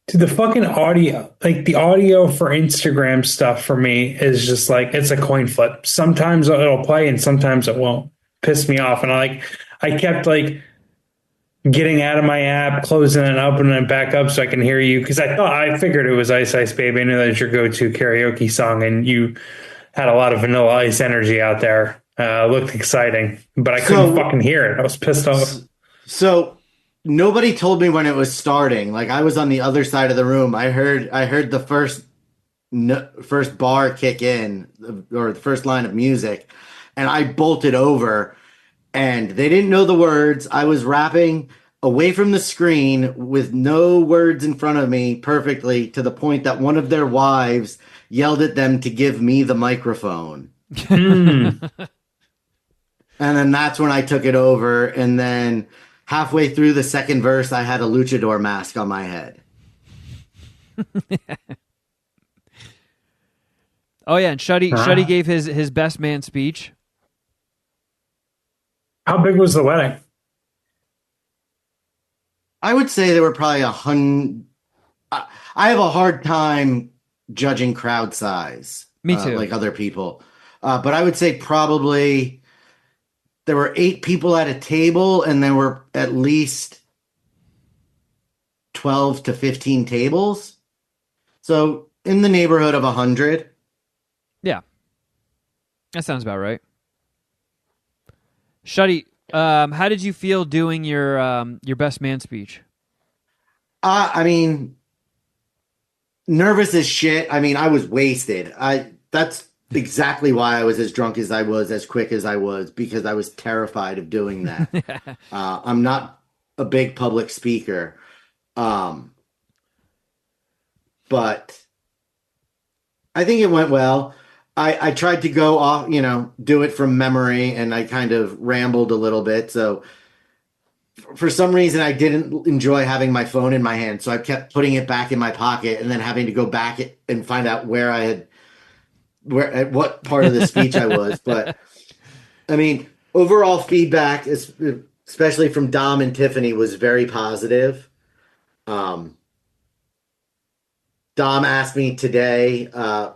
Dude, the fucking audio, like the audio for Instagram stuff for me is just like, it's a coin flip. Sometimes it'll play and sometimes it won't. Piss me off. And I kept like getting out of my app, closing it, opening it back up so I can hear you. Cause I figured it was Ice Ice Baby. I knew that was your go-to karaoke song and you had a lot of Vanilla Ice energy out there. Looked exciting, but I couldn't fucking hear it. I was pissed off. So nobody told me when it was starting. Like I was on the other side of the room. I heard the first bar kick in, or the first line of music, and I bolted over. And they didn't know the words. I was rapping away from the screen with no words in front of me perfectly, to the point that one of their wives yelled at them to give me the microphone. And then that's when I took it over. And then halfway through the second verse, I had a luchador mask on my head. Oh, yeah. And Shuddy gave his best man speech. How big was the wedding? I would say there were probably 100. I have a hard time judging crowd size. Me too. Like other people. But I would say probably there were 8 people at a table, and there were at least 12 to 15 tables. So in the neighborhood of 100. Yeah. That sounds about right. Shuddy, how did you feel doing your best man speech? I mean, nervous as shit. I mean, I was wasted. That's exactly why I was as drunk as I was, as quick as I was, because I was terrified of doing that. I'm not a big public speaker, but I think it went well. I tried to go off, do it from memory, and I kind of rambled a little bit. So for some reason, I didn't enjoy having my phone in my hand. So I kept putting it back in my pocket and then having to go back and find out at what part of the speech I was. But I mean, overall feedback, especially from Dom and Tiffany, was very positive. Dom asked me today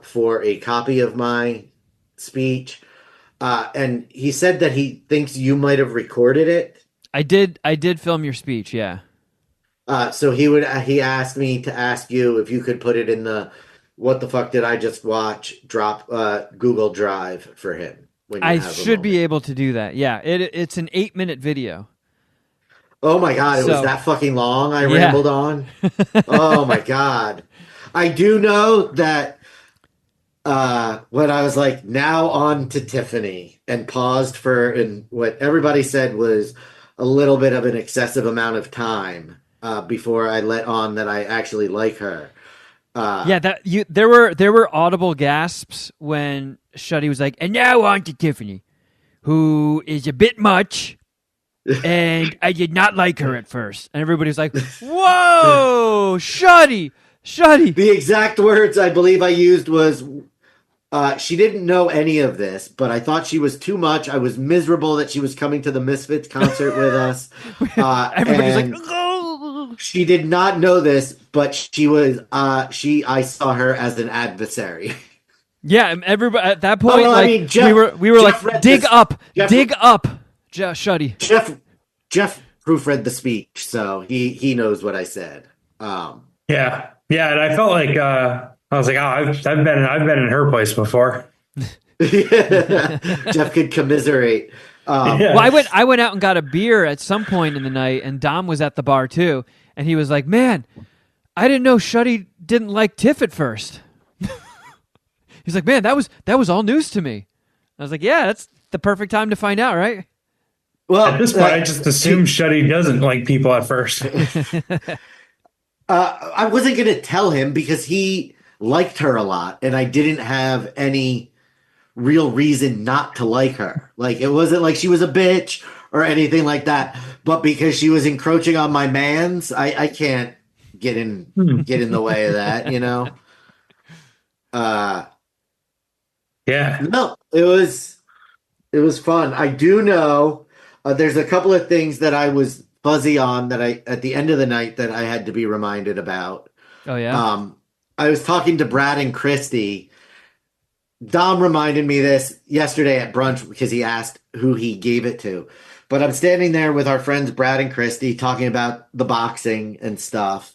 for a copy of my speech, and he said that he thinks you might have recorded it. I did film your speech, yeah. So he asked me to ask you if you could put it in the "What the fuck did I just watch?" drop Google Drive for him. I should be able to do that. Yeah, it's an 8-minute video. Oh my god, it was that fucking long. I rambled on. Oh my god. I do know that when I was like, now on to Tiffany, and paused and what everybody said was a little bit of an excessive amount of time before I let on that I actually like her. There were audible gasps when Shuddy was like, and now on to Tiffany, who is a bit much, and I did not like her at first. And everybody was like, whoa, Shuddy, Shuddy. The exact words I believe I used was, she didn't know any of this, but I thought she was too much. I was miserable that she was coming to the Misfits concert with us. Everybody's like, And oh. she did not know this, but she was, I saw her as an adversary. Yeah, and everybody at that point, well, I like mean, Jeff- we were Jeff like, read dig this- up, Jeff- Shuddy. Jeff proofread the speech, so he knows what I said. Yeah, and I felt like I was like, oh, I've been in her place before. Jeff could commiserate. Yeah. Well, I went out and got a beer at some point in the night, and Dom was at the bar too, and he was like, "Man, I didn't know Shuddy didn't like Tiff at first." He's like, "Man, that was all news to me." I was like, "Yeah, that's the perfect time to find out, right?" Well, At this point, I just assume Shuddy doesn't like people at first. I wasn't going to tell him because he liked her a lot, and I didn't have any real reason not to like her. Like, it wasn't like she was a bitch or anything like that, but because she was encroaching on my mans, I can't get in the way of that, you know? Yeah. No, it was fun. I do know there's a couple of things that I was fuzzy on that I at the end of the night that I had to be reminded about. Oh yeah. I was talking to Brad and Christy. Dom reminded me this yesterday at brunch because he asked who he gave it to. But I'm standing there with our friends Brad and Christy talking about the boxing and stuff.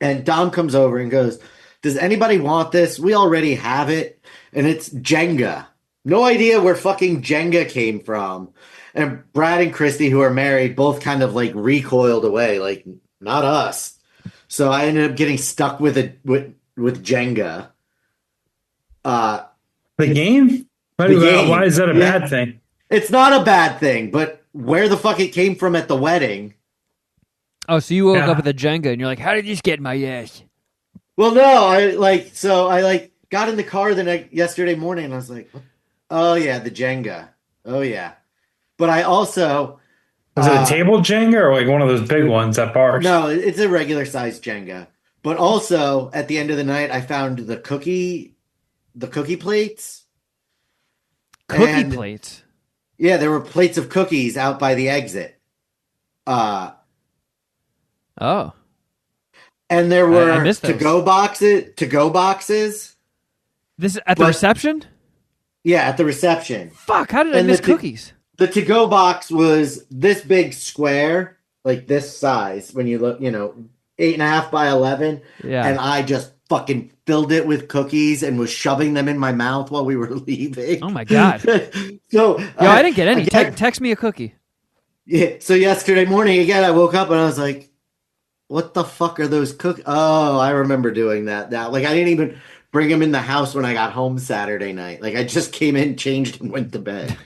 And Dom comes over and goes, "Does anybody want this? We already have it." And it's Jenga. No idea where fucking Jenga came from. And Brad and Christy, who are married, both kind of like recoiled away, like, not us. So I ended up getting stuck with Jenga. The game? Why is that a bad thing? It's not a bad thing, but where the fuck it came from at the wedding. Oh, so you woke up with a Jenga, and you're like, "How did this get in my ass?" Well, no, I got in the car yesterday morning, and I was like, "Oh yeah, the Jenga. Oh yeah." But I also Was it a table Jenga or like one of those big ones at bars? No, it's a regular size Jenga. But also at the end of the night, I found the cookie plates. Cookie plates. Yeah, there were plates of cookies out by the exit. Oh. And there were missed those. to-go boxes. This at the reception? Yeah, at the reception. Fuck, how did I miss cookies? The to-go box was this big square, like this size, when you look, 8.5 by 11. Yeah. And I just fucking filled it with cookies and was shoving them in my mouth while we were leaving. Oh my God. So, I didn't get any. Again, Text me a cookie. Yeah. So yesterday morning, again, I woke up and I was like, what the fuck are those cookies? Oh, I remember doing that now. Like, I didn't even bring them in the house when I got home Saturday night. Like, I just came in, changed, and went to bed.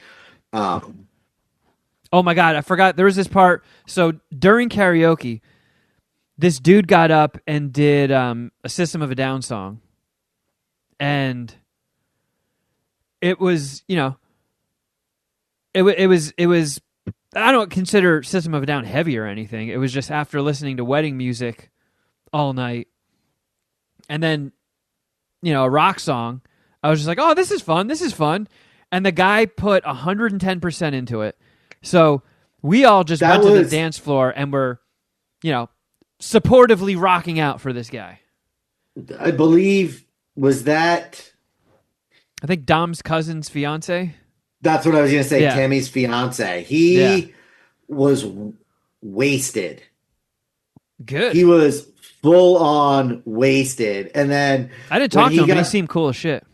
Oh my God, I forgot. There was this part. So during karaoke, this dude got up and did a System of a Down song. And it was, it was, I don't consider System of a Down heavy or anything. It was just after listening to wedding music all night. And then, a rock song. I was just like, oh, this is fun. And the guy put 110% into it. So we all just went to the dance floor and were, supportively rocking out for this guy. I believe, was that... I think Dom's cousin's fiance. That's what I was going to say, Yeah. Tammy's fiance. He was wasted. Good. He was full on wasted. And then... I didn't talk to him, but he seemed cool as shit.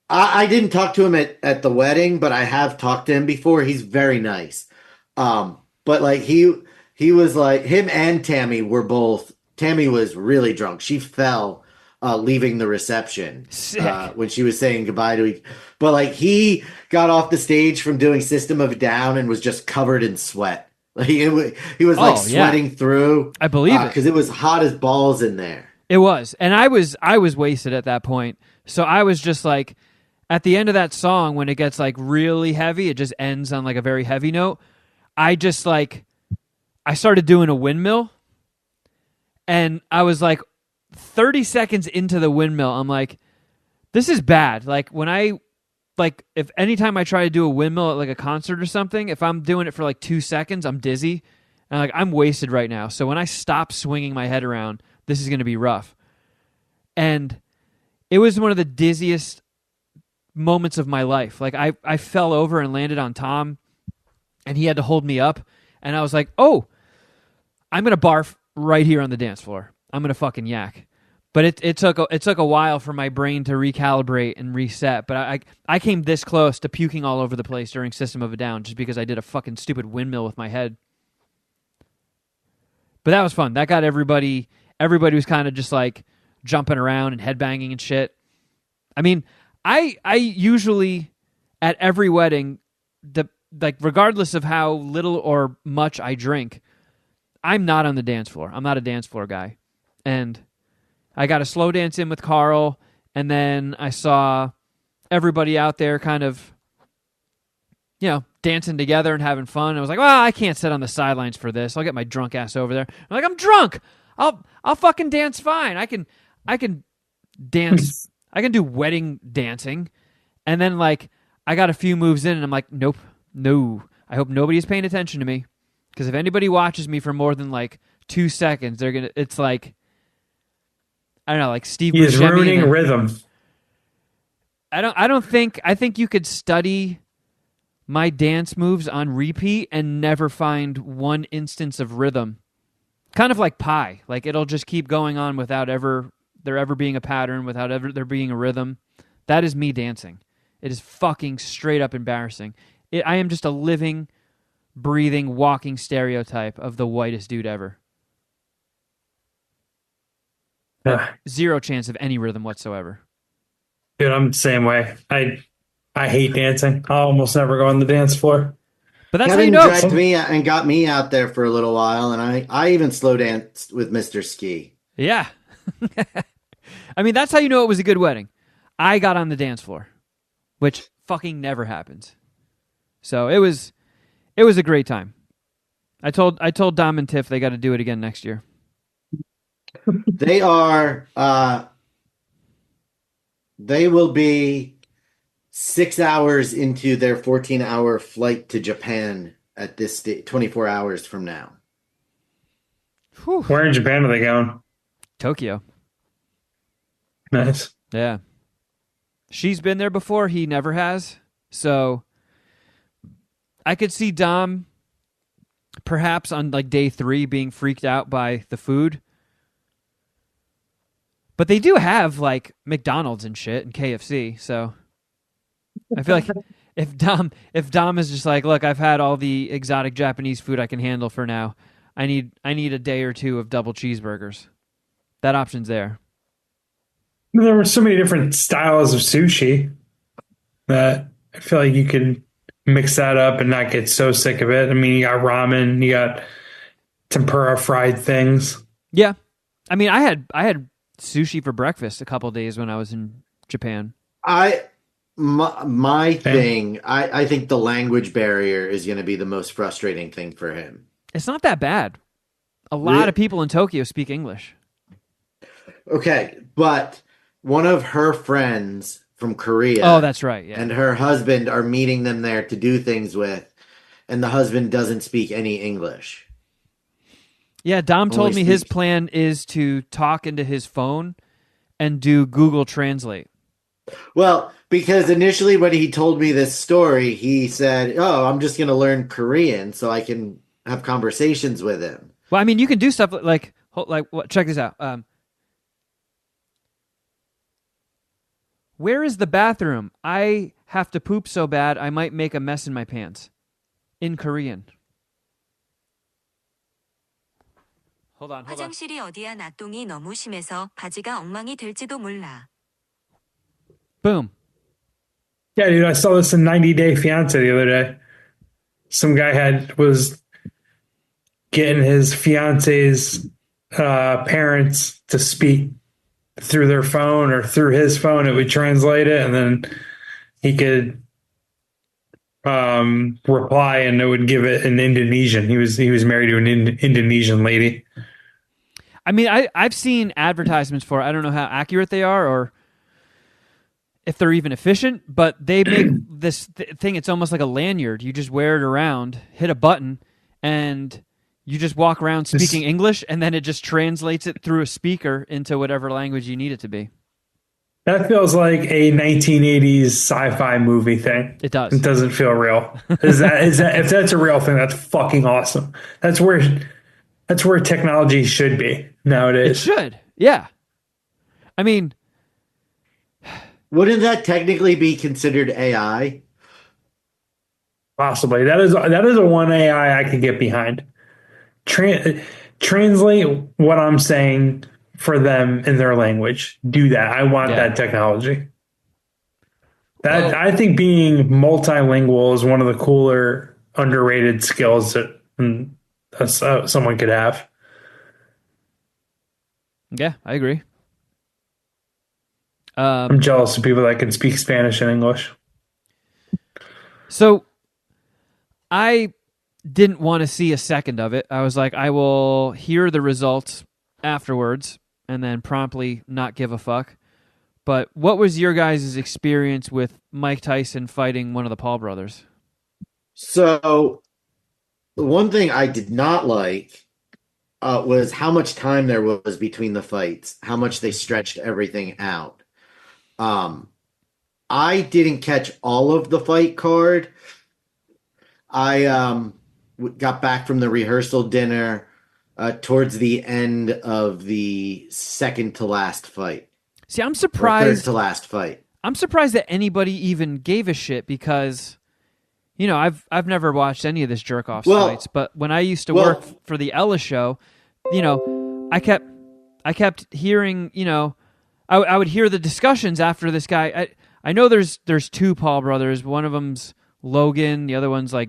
I didn't talk to him at the wedding, but I have talked to him before. He's very nice. But like he was like, him and Tammy were both, Tammy was really drunk. She fell leaving the reception when she was saying goodbye to each. But like he got off the stage from doing System of a Down and was just covered in sweat. Like he was like sweating through. I believe it. Because it was hot as balls in there. It was. And I was wasted at that point. So I was just like, at the end of that song, when it gets like really heavy, it just ends on like a very heavy note. I just like, I started doing a windmill and I was like, 30 seconds into the windmill, I'm like, this is bad. Like if anytime I try to do a windmill at like a concert or something, if I'm doing it for like 2 seconds, I'm dizzy. And like, I'm wasted right now. So when I stop swinging my head around, this is going to be rough. And it was one of the dizziest moments of my life. Like I fell over and landed on Tom, and he had to hold me up. And I was like, oh, I'm going to barf right here on the dance floor. I'm going to fucking yak. But it took a while for my brain to recalibrate and reset. But I came this close to puking all over the place during System of a Down just because I did a fucking stupid windmill with my head. But that was fun. That got everybody was kind of just like jumping around and headbanging and shit. I mean, I usually at every wedding, regardless of how little or much I drink, I'm not on the dance floor. I'm not a dance floor guy. And I got a slow dance in with Carl, and then I saw everybody out there kind of, dancing together and having fun. I was like, well, I can't sit on the sidelines for this. I'll get my drunk ass over there. I'm like, I'm drunk. I'll fucking dance fine. I can dance. I can do wedding dancing. And then like I got a few moves in and I'm like, nope, no. I hope nobody's paying attention to me. Because if anybody watches me for more than like 2 seconds, it's like, I don't know, like Steve Buscemi. He's ruining rhythm. I think you could study my dance moves on repeat and never find one instance of rhythm. Kind of like pie. Like it'll just keep going on without there ever being a pattern, without ever there being a rhythm. That is me dancing. It is fucking straight up embarrassing. I am just a living, breathing, walking stereotype of the whitest dude ever. Zero chance of any rhythm whatsoever. Dude, I'm the same way. I hate dancing. I almost never go on the dance floor. But that's Kevin how you know. dragged me and got me out there for a little while, and I even slow danced with Mr. Ski. Yeah. I mean, that's how you know it was a good wedding. I got on the dance floor, which fucking never happens. So it was a great time. I told Dom and Tiff they got to do it again next year. They will be 6 hours into their 14-hour flight to Japan at this 24 hours from now. Whew. Where in Japan are they going? Tokyo. Nice. Yeah. She's been there before. He never has. So I could see Dom perhaps on like day 3 being freaked out by the food. But they do have like McDonald's and shit and KFC. So I feel like if Dom is just like, look, I've had all the exotic Japanese food I can handle for now. I need a day or 2 of double cheeseburgers. That option's there. There were so many different styles of sushi that I feel like you could mix that up and not get so sick of it. I mean, you got ramen, you got tempura fried things. Yeah. I mean, I had sushi for breakfast a couple of days when I was in Japan. My thing, I think the language barrier is going to be the most frustrating thing for him. It's not that bad. A lot of people in Tokyo speak English. Okay, but one of her friends from Korea. Oh, that's right. Yeah. And her husband are meeting them there to do things with, and the husband doesn't speak any English. Yeah, Dom told me his plan is to talk into his phone and do Google Translate. Well, because initially when he told me this story, he said, oh, I'm just going to learn Korean so I can have conversations with him. Well, I mean, you can do stuff like check this out. Where is the bathroom? I have to poop so bad I might make a mess in my pants. In Korean. Hold on. 화장실이 어디야? 나똥이 너무 심해서 바지가 엉망이 될지도 몰라. Boom. Yeah, dude, I saw this in 90 Day Fiance the other day. Some guy was getting his fiance's parents to speak through their phone or through his phone. It would translate it, and then he could reply, and it would give it in Indonesian. He was married to an Indonesian lady. I mean, I've seen advertisements for it. I don't know how accurate they are or if they're even efficient, but they make this thing, it's almost like a lanyard. You just wear it around, hit a button, and you just walk around speaking English, and then it just translates it through a speaker into whatever language you need it to be. That feels like a 1980s sci-fi movie thing. It does. It doesn't feel real. Is that if that's a real thing, that's fucking awesome. That's where technology should be nowadays. It should. Yeah. I mean, wouldn't that technically be considered AI? Possibly. That is a one AI I could get behind. Translate what I'm saying for them in their language. Do that. I want that technology. I think being multilingual is one of the cooler, underrated skills that someone could have. Yeah, I agree. I'm jealous of people that can speak Spanish and English. So I didn't want to see a second of it. I was like, I will hear the results afterwards and then promptly not give a fuck. But what was your guys' experience with Mike Tyson fighting one of the Paul brothers? So the one thing I did not like was how much time there was between the fights, how much they stretched everything out. I didn't catch all of the fight card. I got back from the rehearsal dinner towards the end of the second to last fight. See, I'm surprised. Third to last fight. I'm surprised that anybody even gave a shit because, you know, I've never watched any of this jerk off fights. But when I used to work for the Ella show, you know, I kept hearing, you know, I would hear the discussions after this guy. I know there's two Paul brothers. One of them's Logan. The other one's like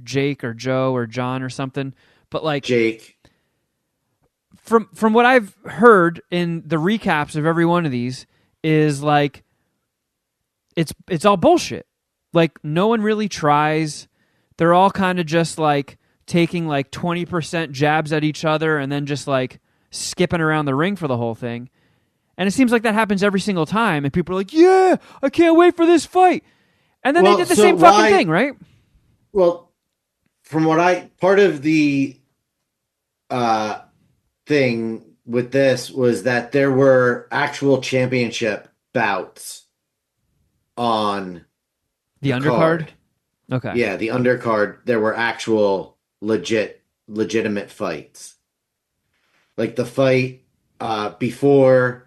Jake or Joe or John or something. But like Jake. From what I've heard in the recaps of every one of these is like it's all bullshit. Like no one really tries. They're all kind of just like taking like 20% jabs at each other and then just like skipping around the ring for the whole thing. And it seems like that happens every single time and people are like, "Yeah, I can't wait for this fight." And then they did the same fucking thing, right? Well, from what part of the thing with this was that there were actual championship bouts on the undercard. Okay. Yeah, the undercard. There were actual legitimate fights. Like the fight before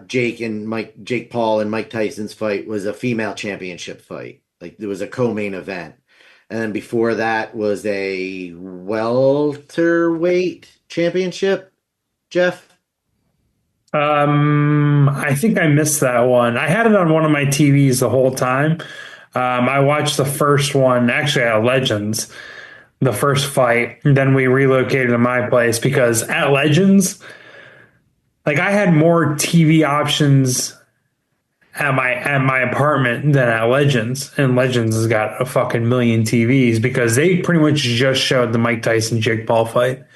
Jake Paul and Mike Tyson's fight was a female championship fight. Like there was a co-main event. And then before that was a welterweight championship, Jeff? I think I missed that one. I had it on one of my TVs the whole time. I watched the first one, actually at Legends, the first fight. And then we relocated to my place because at Legends, like I had more TV options at my apartment than at Legends, and Legends has got a fucking million TVs because they pretty much just showed the Mike Tyson Jake Paul fight. And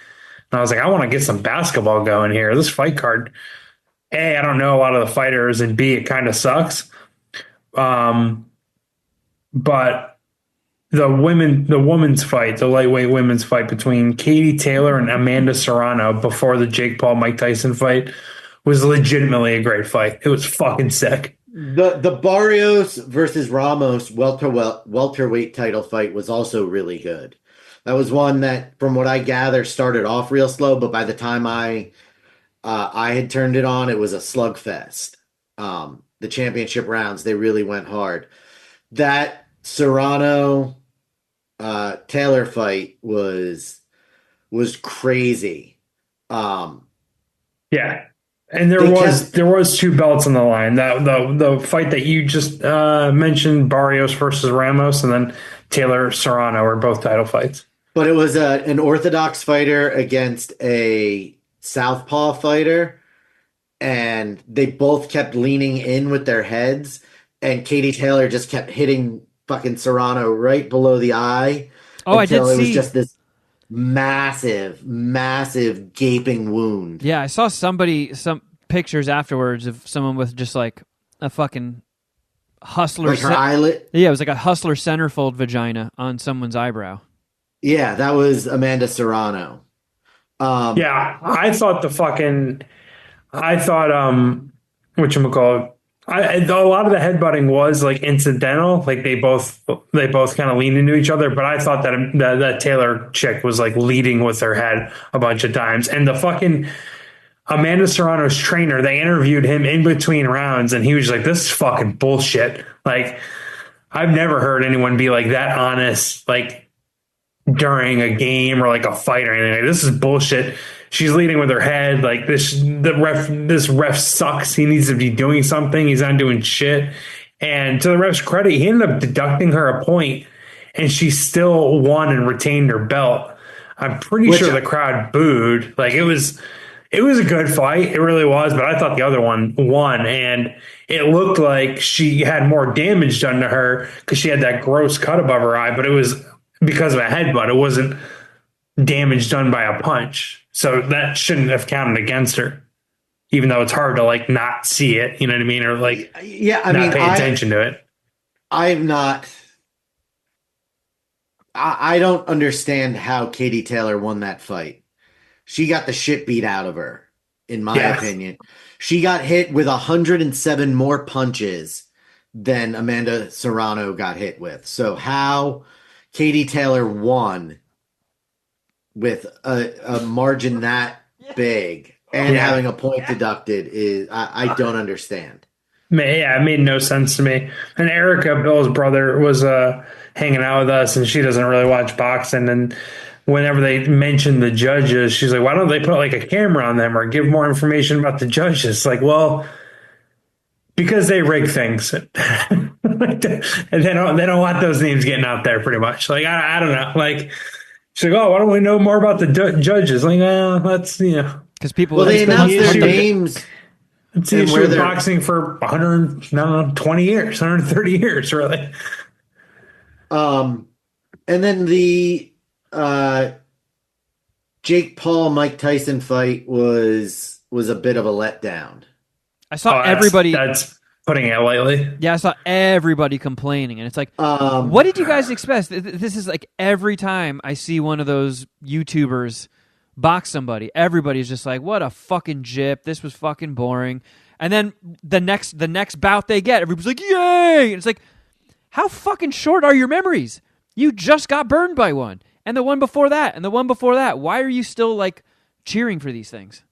I was like, I want to get some basketball going here. This fight card, A, I don't know a lot of the fighters, and B, it kind of sucks. But the women's fight, the lightweight women's fight between Katie Taylor and Amanda Serrano before the Jake Paul Mike Tyson fight was legitimately a great fight. It was fucking sick. The Barrios versus Ramos welterweight title fight was also really good. That was one that, from what I gather, started off real slow, but by the time I had turned it on, it was a slugfest. The championship rounds, they really went hard. That Serrano Taylor fight was crazy. Yeah. And there was two belts on the line. The fight that you just mentioned, Barrios versus Ramos, and then Taylor Serrano, were both title fights. But it was an orthodox fighter against a southpaw fighter, and they both kept leaning in with their heads, and Katie Taylor just kept hitting fucking Serrano right below the eye. Oh, I did see. It was just this. massive gaping wound. Yeah, I saw some pictures afterwards of someone with just like a fucking hustler. Like her eyelid? Yeah, it was like a hustler centerfold vagina on someone's eyebrow. Yeah, that was Amanda Serrano. Yeah, I thought whatchamacallit, a lot of the headbutting was like incidental, like they both kind of leaned into each other, but I thought that Taylor chick was like leading with her head a bunch of times. And the fucking Amanda Serrano's trainer, they interviewed him in between rounds, and he was like, "This is fucking bullshit." Like, I've never heard anyone be like that honest, like during a game or like a fight or anything. Like, this is bullshit. She's leading with her head. Like this ref sucks. He needs to be doing something. He's not doing shit. And to the ref's credit, he ended up deducting her a point, and she still won and retained her belt. I'm pretty sure the crowd booed. Like it was a good fight. It really was. But I thought the other one won, and it looked like she had more damage done to her because she had that gross cut above her eye. But it was because of a headbutt. It wasn't damage done by a punch. So that shouldn't have counted against her, even though it's hard to like not see it, you know what I mean? Or like, not pay attention to it. I don't understand how Katie Taylor won that fight. She got the shit beat out of her, in my opinion. She got hit with 107 more punches than Amanda Serrano got hit with. So how Katie Taylor won with a margin that big and having a point deducted is I don't understand. Yeah, it made no sense to me. And Erica, Bill's brother, was hanging out with us, and she doesn't really watch boxing. And whenever they mention the judges, she's like, "Why don't they put like a camera on them or give more information about the judges?" Like, well, because they rig things, and they don't want those names getting out there. Pretty much, like I don't know, like. She's like, "Oh, why don't we know more about the judges?" Like, let's, because people. Well, they announced their names. It's the issue of boxing for 120 years, 130 years, really. And then the Jake Paul Mike Tyson fight was a bit of a letdown. I saw everybody. That's putting it lightly. Yeah, I saw everybody complaining, and it's like, what did you guys expect? This is like every time I see one of those YouTubers box somebody, everybody's just like, what a fucking jip. This was fucking boring. And then the next bout they get, everybody's like, yay! And it's like, how fucking short are your memories? You just got burned by one. And the one before that, and the one before that. Why are you still like cheering for these things?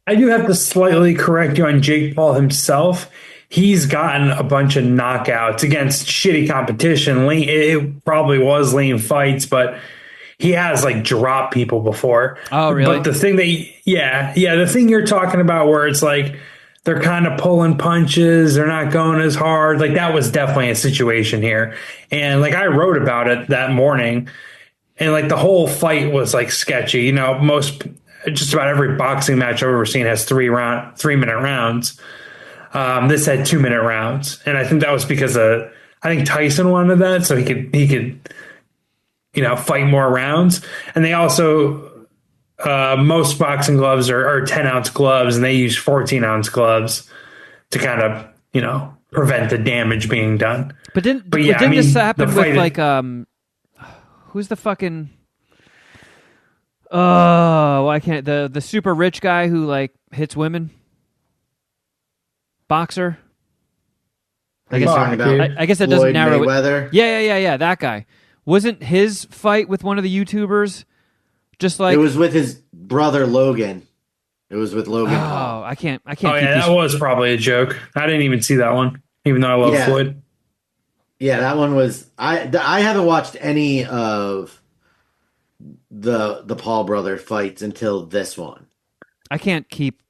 I do have to slightly correct you on Jake Paul himself. He's gotten a bunch of knockouts against shitty competition. It probably was lame fights, but he has like dropped people before. Oh, really? But the thing the thing you're talking about where it's like they're kind of pulling punches, they're not going as hard. Like that was definitely a situation here. And like I wrote about it that morning, and like the whole fight was like sketchy. Just about every boxing match I've ever seen has 3-minute rounds. This had 2-minute rounds, and I think that was because I think Tyson wanted that so he could fight more rounds. And they also most boxing gloves are 10-ounce gloves, and they use 14-ounce gloves to kind of prevent the damage being done. But didn't this happen with like who's the fucking I can't the super rich guy who like hits women? Boxer. I guess that doesn't narrow Mayweather. it. Yeah. That guy. Wasn't his fight with one of the YouTubers just like it was with his brother Logan. It was with Logan Paul. I can't. Oh yeah, that was probably a joke. I didn't even see that one, even though I love Floyd. Yeah, that one was. I haven't watched any of the Paul brother fights until this one. I can't keep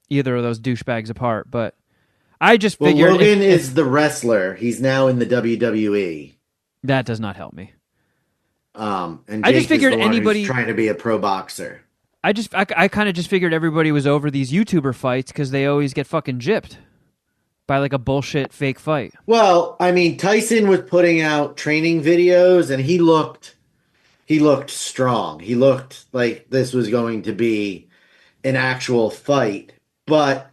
either of those douchebags apart, but I just figured Logan is the wrestler. He's now in the WWE. That does not help me. And Jake I just figured is the one anybody who's trying to be a pro boxer. I kind of just figured everybody was over these YouTuber fights because they always get fucking gypped by like a bullshit fake fight. Well, I mean, Tyson was putting out training videos, and he looked he looked strong. He looked like this was going to be an actual fight. But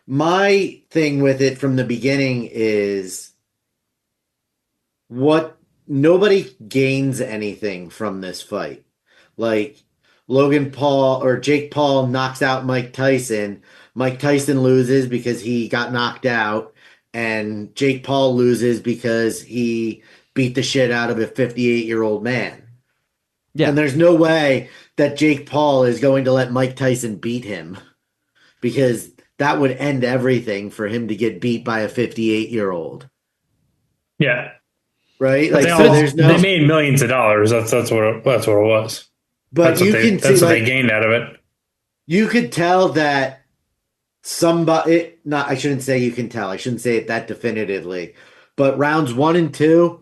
my thing with it from the beginning is what nobody gains anything from this fight. Like Logan Paul or Jake Paul knocks out Mike Tyson. Mike Tyson loses because he got knocked out, and Jake Paul loses because he beat the shit out of a 58-year-old man. Yeah. And there's no way that Jake Paul is going to let Mike Tyson beat him, because that would end everything for him to get beat by a 58-year-old. Yeah. Right? But Like, they, so there's no. they made millions of dollars. That's what it was. But you can see, that's what like, they gained out of it. you could tell that somebody. Not, I shouldn't say you can tell. I shouldn't say it that definitively. But rounds 1 and 2,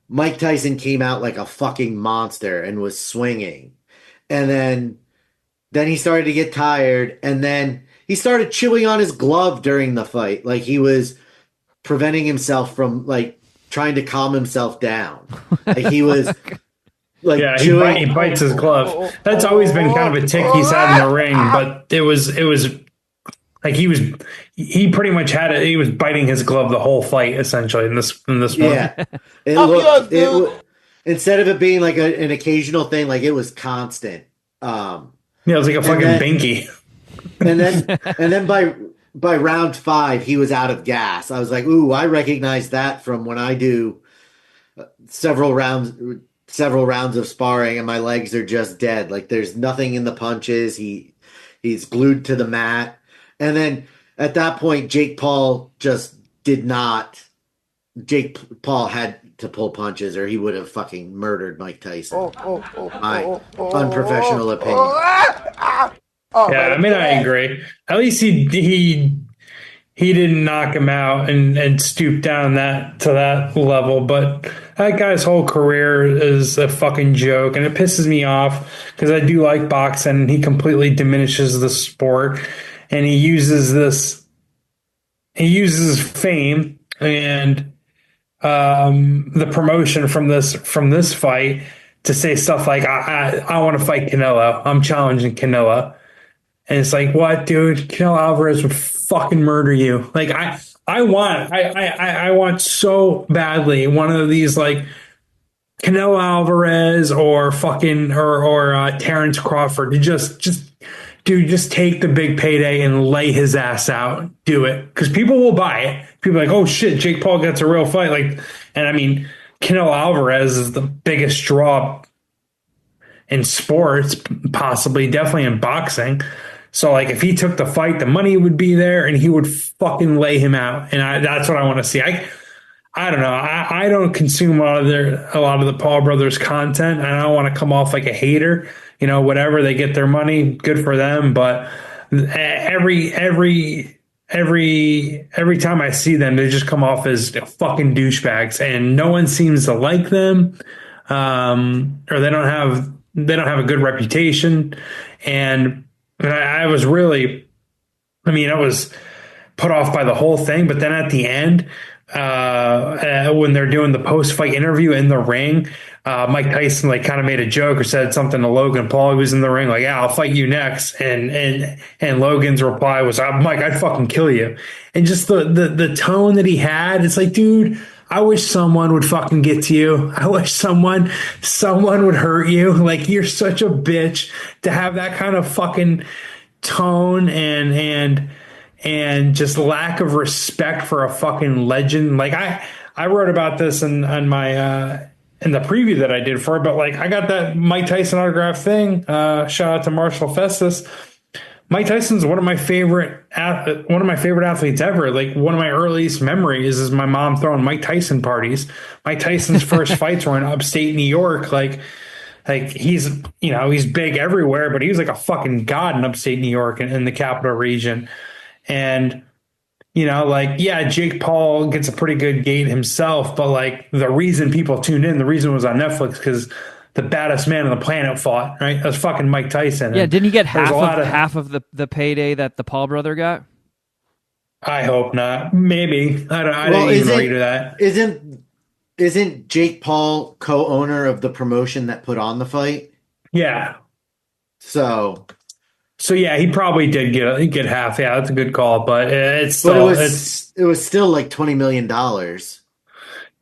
Mike Tyson came out like a fucking monster and was swinging, and then he started to get tired, and then he started chewing on his glove during the fight, like he was preventing himself from like trying to calm himself down. Like he was like Yeah, chewing. he bites his glove. That's always been kind of a tick he's had in the ring, but it was like he pretty much had it. He was biting his glove the whole fight essentially in this one. Yeah, instead of it being like an occasional thing, like it was constant. Yeah, it was like a fucking binky. And then by round 5, he was out of gas. I was like, ooh, I recognize that from when I do several rounds of sparring and my legs are just dead. Like there's nothing in the punches. He's glued to the mat. And then at that point, Jake Paul just did not. Jake Paul had to pull punches or he would have fucking murdered Mike Tyson. My unprofessional opinion. Yeah, I mean, I agree. At least he didn't knock him out and stoop down to that level. But that guy's whole career is a fucking joke, and it pisses me off because I do like boxing. And he completely diminishes the sport, and he uses fame and the promotion from this fight to say stuff like I want to fight Canelo. I'm challenging Canelo. And it's like, what, dude? Canelo Alvarez would fucking murder you. Like, I want so badly one of these, like, Canelo Alvarez or fucking, or Terrence Crawford to just take the big payday and lay his ass out. Do it. Because people will buy it. People are like, oh shit, Jake Paul gets a real fight. Like, and I mean, Canelo Alvarez is the biggest draw in sports, possibly, definitely in boxing. So, like, if he took the fight, the money would be there, and he would fucking lay him out. And that's what I want to see. I don't know. I don't consume a lot of the Paul brothers content, and I don't want to come off like a hater. You know, whatever, they get their money, good for them. But every time I see them, they just come off as fucking douchebags, and no one seems to like them, or they don't have a good reputation, and I was really, I was put off by the whole thing. But then at the end, when they're doing the post-fight interview in the ring, Mike Tyson like kind of made a joke or said something to Logan Paul, who was in the ring, like, yeah, I'll fight you next. And Logan's reply was, Mike, I'd fucking kill you. And just the tone that he had, it's like, dude, I wish someone would fucking get to you. I wish someone would hurt you. Like, you're such a bitch to have that kind of fucking tone and just lack of respect for a fucking legend. Like, I wrote about this in my in the preview that I did for it, but like, I got that Mike Tyson autograph thing. Shout out to Marshall Festus. Mike Tyson's one of my favorite athletes ever. Like, one of my earliest memories is my mom throwing Mike Tyson parties. Mike Tyson's first fights were in upstate New York. Like he's big everywhere, but he was like a fucking god in upstate New York and in the capital region. And, yeah, Jake Paul gets a pretty good gate himself, but like, the reason people tuned in, the reason it was on Netflix, because the baddest man on the planet fought, right? That was fucking Mike Tyson. Yeah, and didn't he get half of the payday that the Paul brother got? I hope not. Maybe. I didn't even read that. Isn't Jake Paul co-owner of the promotion that put on the fight? Yeah. So, So yeah, he probably did get half. Yeah, that's a good call, but but it was still like $20 million.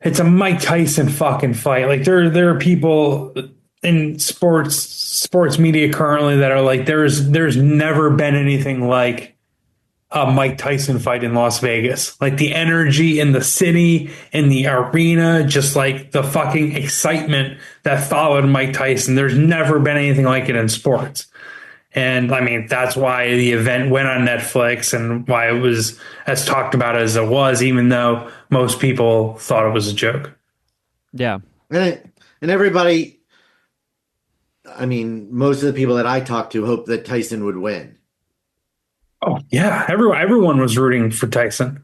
It's a Mike Tyson fucking fight. Like there are people in sports media currently that are like there's never been anything like a Mike Tyson fight in Las Vegas. Like the energy in the city, in the arena, just like the fucking excitement that followed Mike Tyson. There's never been anything like it in sports. And I mean, that's why the event went on Netflix and why it was as talked about as it was, even though most people thought it was a joke. Yeah. And everybody, I mean, most of the people that I talked to hope that Tyson would win. Oh yeah, everyone was rooting for Tyson.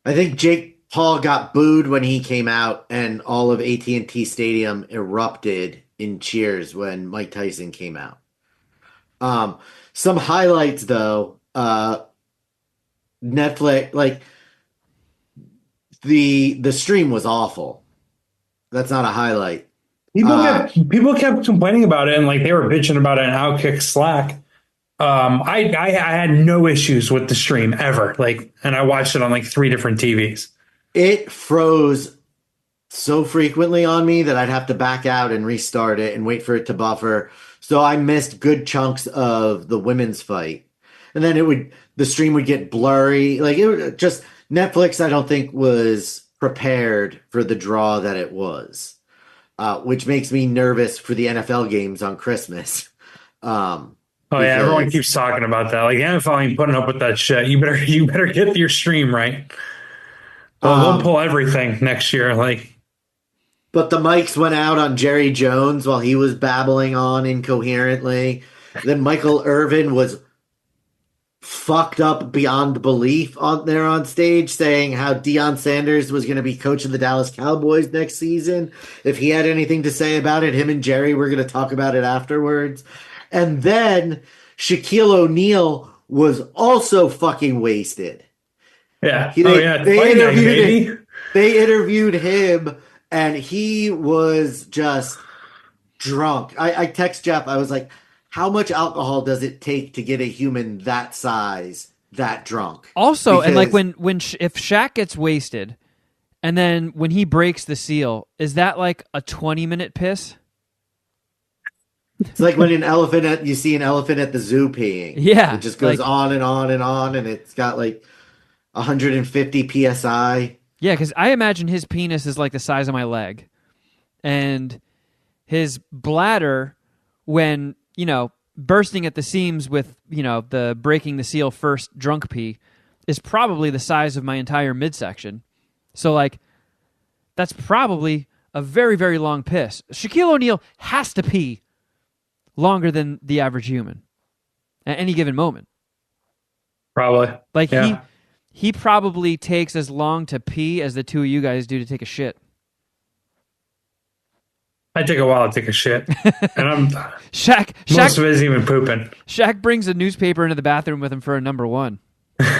I think Jake Paul got booed when he came out, and all of AT&T Stadium erupted in cheers when Mike Tyson came out. Some highlights though, Netflix, like the stream was awful. That's not a highlight. People kept complaining about it and like they were bitching about it in Outkick Slack. I had no issues with the stream ever. Like, and I watched it on like 3 different TVs. It froze so frequently on me that I'd have to back out and restart it and wait for it to buffer. So I missed good chunks of the women's fight. And then the stream would get blurry. Like it would just, Netflix, I don't think was prepared for the draw that it was, which makes me nervous for the NFL games on Christmas. Oh yeah, everyone keeps talking about that. Like the NFL ain't putting up with that shit. You better get your stream right. They'll pull everything next year. Like, but the mics went out on Jerry Jones while he was babbling on incoherently. Then Michael Irvin was fucked up beyond belief on stage, saying how Deion Sanders was going to be coach of the Dallas Cowboys next season. If he had anything to say about it, him and Jerry were going to talk about it afterwards. And then Shaquille O'Neal was also fucking wasted. Yeah. They interviewed him and he was just drunk. I text Jeff, I was like, how much alcohol does it take to get a human that size that drunk? Also, and like if Shaq gets wasted and then when he breaks the seal, is that like a 20-minute piss? It's like when you see an elephant at the zoo peeing. Yeah. It just goes on and on and on, and it's got like 150 PSI. Yeah, because I imagine his penis is like the size of my leg. And his bladder, when, bursting at the seams with, the breaking the seal first drunk pee, is probably the size of my entire midsection. So, like, that's probably a very, very long piss. Shaquille O'Neal has to pee longer than the average human at any given moment. Probably. Like yeah. he probably takes as long to pee as the two of you guys do to take a shit. I take a while to take a shit. And Shaq most of it isn't even pooping. Shaq brings a newspaper into the bathroom with him for a number 1. Should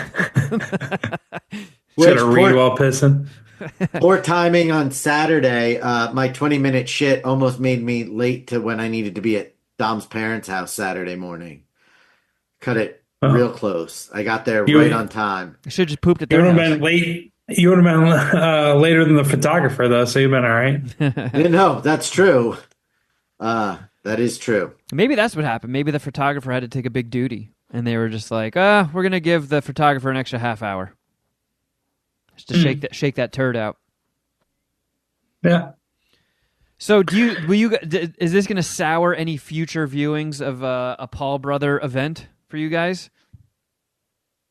have read while pissing. Poor timing on Saturday. My 20-minute shit almost made me late to when I needed to be at Dom's parents' house Saturday morning. Cut it real close. I got there right on time. I should have just pooped at their house. You would have been late. You would have been later than the photographer, though, so you've been all right. No, that's true. That is true. Maybe that's what happened. Maybe the photographer had to take a big duty, and they were just like, we're going to give the photographer an extra half hour. Just to shake that turd out. Yeah. So is this going to sour any future viewings of a Paul brother event for you guys?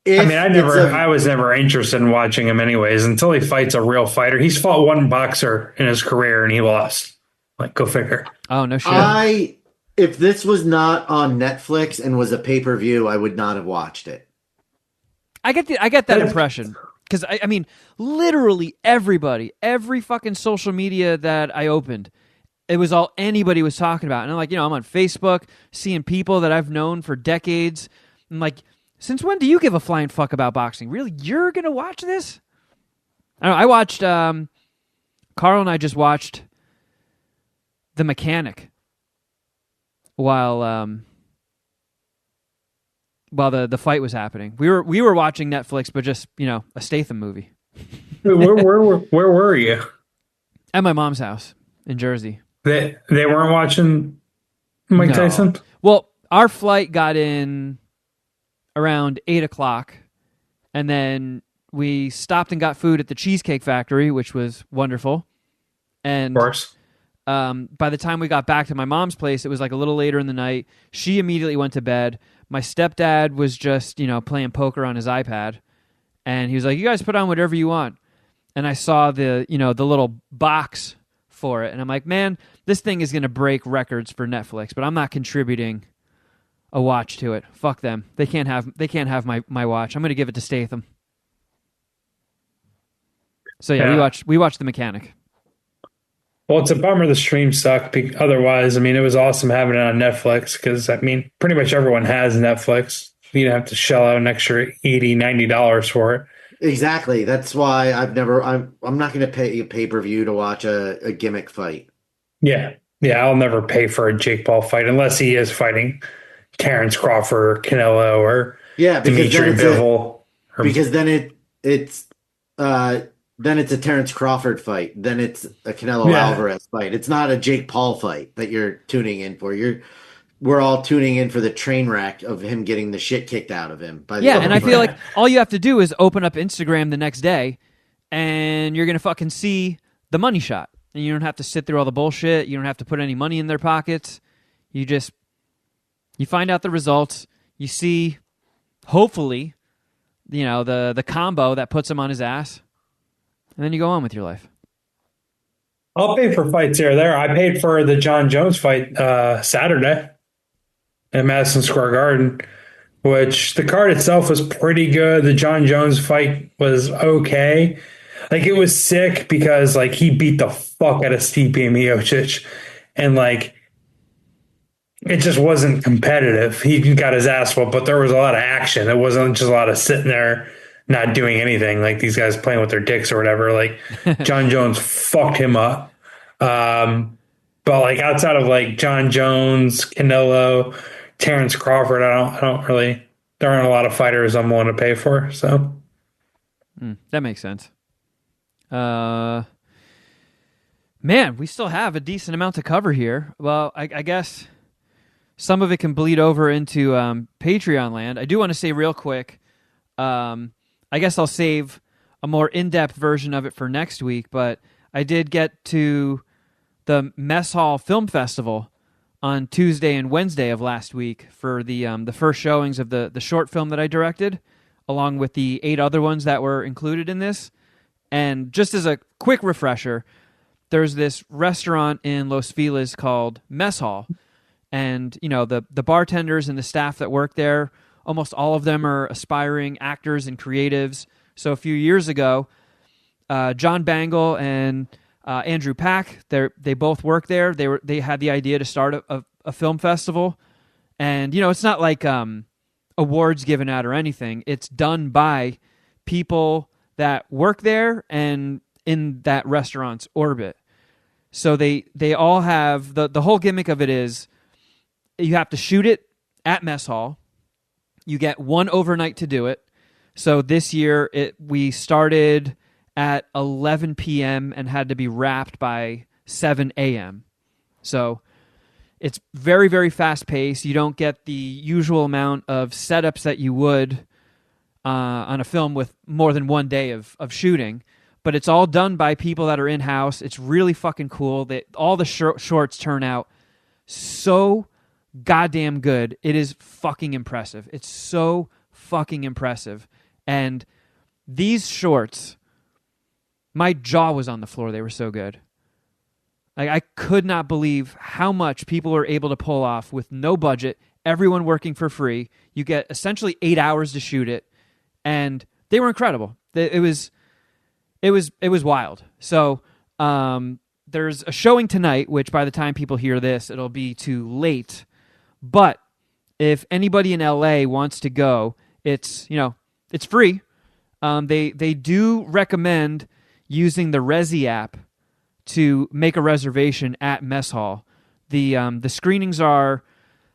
I was never interested in watching him anyways until he fights a real fighter. He's fought one boxer in his career and he lost. Like, go figure. Oh, no shit. If this was not on Netflix and was a pay-per-view, I would not have watched it. I get that impression. Because, I mean, literally everybody, every fucking social media that I opened, it was all anybody was talking about. And I'm like, I'm on Facebook, seeing people that I've known for decades. I'm like, since when do you give a flying fuck about boxing? Really? You're going to watch this? I don't know. I Carl and I just watched The Mechanic while the fight was happening. We were watching Netflix, but just a Statham movie. Where were you? At my mom's house in Jersey. They weren't watching Mike Tyson? Well, our flight got in around 8:00, and then we stopped and got food at the Cheesecake Factory, which was wonderful. And Of course. by the time we got back to my mom's place, it was like a little later in the night. She immediately went to bed. My stepdad was just, playing poker on his iPad. And he was like, you guys put on whatever you want. And I saw the little box for it. And I'm like, man, this thing is going to break records for Netflix, but I'm not contributing a watch to it. Fuck them. They can't have my watch. I'm going to give it to Statham. So yeah, we watched The Mechanic. Well, it's a bummer the stream sucked. Otherwise, it was awesome having it on Netflix because, pretty much everyone has Netflix. You don't have to shell out an extra $80, $90 for it. Exactly. That's why I'm not going to pay a pay-per-view to watch a gimmick fight. Yeah. Yeah, I'll never pay for a Jake Paul fight unless he is fighting Terrence Crawford or Canelo or Dimitri Bivol. Because then it's a Terrence Crawford fight. Then it's a Canelo Alvarez fight. It's not a Jake Paul fight that you're tuning in for. We're all tuning in for the train wreck of him getting the shit kicked out of him. And I feel like all you have to do is open up Instagram the next day, and you're gonna fucking see the money shot, and you don't have to sit through all the bullshit. You don't have to put any money in their pockets. You find out the results. You see, hopefully, the combo that puts him on his ass. And then you go on with your life. I'll pay for fights here or there. I paid for the John Jones fight Saturday at Madison Square Garden, which the card itself was pretty good. The John Jones fight was okay. It was sick because he beat the fuck out of Stipe Miocic, and it just wasn't competitive. He got his ass whooped, but there was a lot of action. It wasn't just a lot of sitting there not doing anything, these guys playing with their dicks or whatever. John Jones fucked him up. But outside of John Jones, Canelo, Terrence Crawford, I don't really, there aren't a lot of fighters I'm willing to pay for. So that makes sense. Man, we still have a decent amount to cover here. Well, I guess some of it can bleed over into Patreon land. I do want to say real quick, I guess I'll save a more in-depth version of it for next week, but I did get to the Mess Hall Film Festival on Tuesday and Wednesday of last week for the first showings of the short film that I directed, along with the 8 other ones that were included in this. And just as a quick refresher, there's this restaurant in Los Feliz called Mess Hall, and the bartenders and the staff that work there, almost all of them are aspiring actors and creatives. So a few years ago, John Bangle and Andrew Pack, they both work there. They had the idea to start a film festival, and it's not like awards given out or anything. It's done by people that work there and in that restaurant's orbit. So they all have the whole gimmick of it is you have to shoot it at Mess Hall. You get one overnight to do it. So this year we started at 11 p.m. and had to be wrapped by 7 a.m. So it's very, very fast paced. You don't get the usual amount of setups that you would on a film with more than one day of shooting. But it's all done by people that are in-house. It's really fucking cool. All the shorts turn out so goddamn good. It is fucking impressive. It's so fucking impressive. And these shorts, my jaw was on the floor. They were so good. I could not believe how much people were able to pull off with no budget, everyone working for free. You get essentially 8 hours to shoot it, and they were incredible. It was wild. So there's a showing tonight, which by the time people hear this, it'll be too late. But if anybody in LA wants to go, it's free. They do recommend using the Resi app to make a reservation at Mess Hall. The screenings are,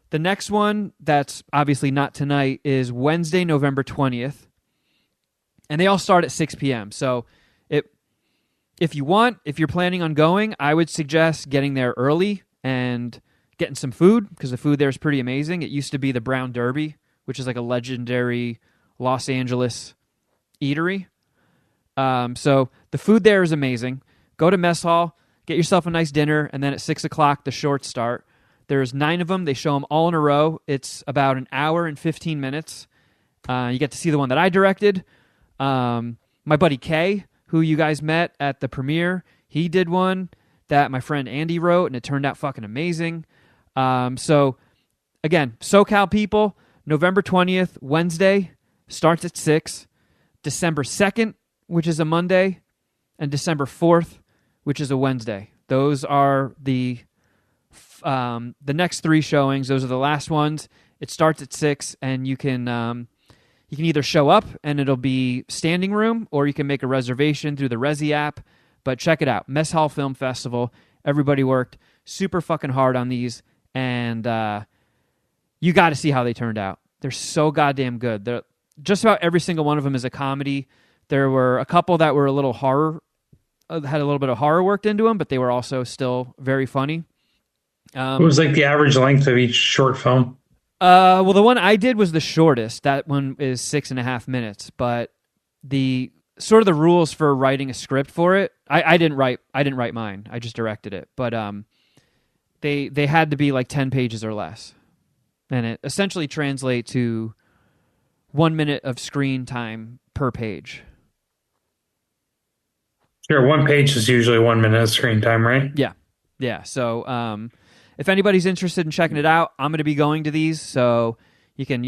the next one that's obviously not tonight is Wednesday, November 20th, and they all start at 6 p.m. So if you're planning on going, I would suggest getting there early and getting some food, because the food there is pretty amazing. It used to be the Brown Derby, which is like a legendary Los Angeles eatery. So the food there is amazing. Go to Mess Hall, get yourself a nice dinner, and then at 6 o'clock, the shorts start. There's 9 of them. They show them all in a row. It's about an hour and 15 minutes. You get to see the one that I directed. My buddy Kay, who you guys met at the premiere, he did one that my friend Andy wrote, and it turned out fucking amazing. So, again, SoCal people, November 20th, Wednesday, starts at 6. December 2nd, which is a Monday, and December 4th, which is a Wednesday. Those are the next 3 showings. Those are the last ones. It starts at 6, and you can either show up and it'll be standing room, or you can make a reservation through the Resi app. But check it out, Mess Hall Film Festival. Everybody worked super fucking hard on these, and you got to see how they turned out. They're so goddamn good. Just about every single one of them is a comedy. There were a couple that were a little horror, had a little bit of horror worked into them, but they were also still very funny. What was like the average length of each short film? Well, the one I did was the shortest. That one is 6.5 minutes. But the sort of the rules for writing a script for it, I didn't write mine. I just directed it. But they had to be like 10 pages or less, and it essentially translates to 1 minute of screen time per page. Sure, one page is usually 1 minute of screen time, right? Yeah. So, if anybody's interested in checking it out, I'm going to be going to these, so you can,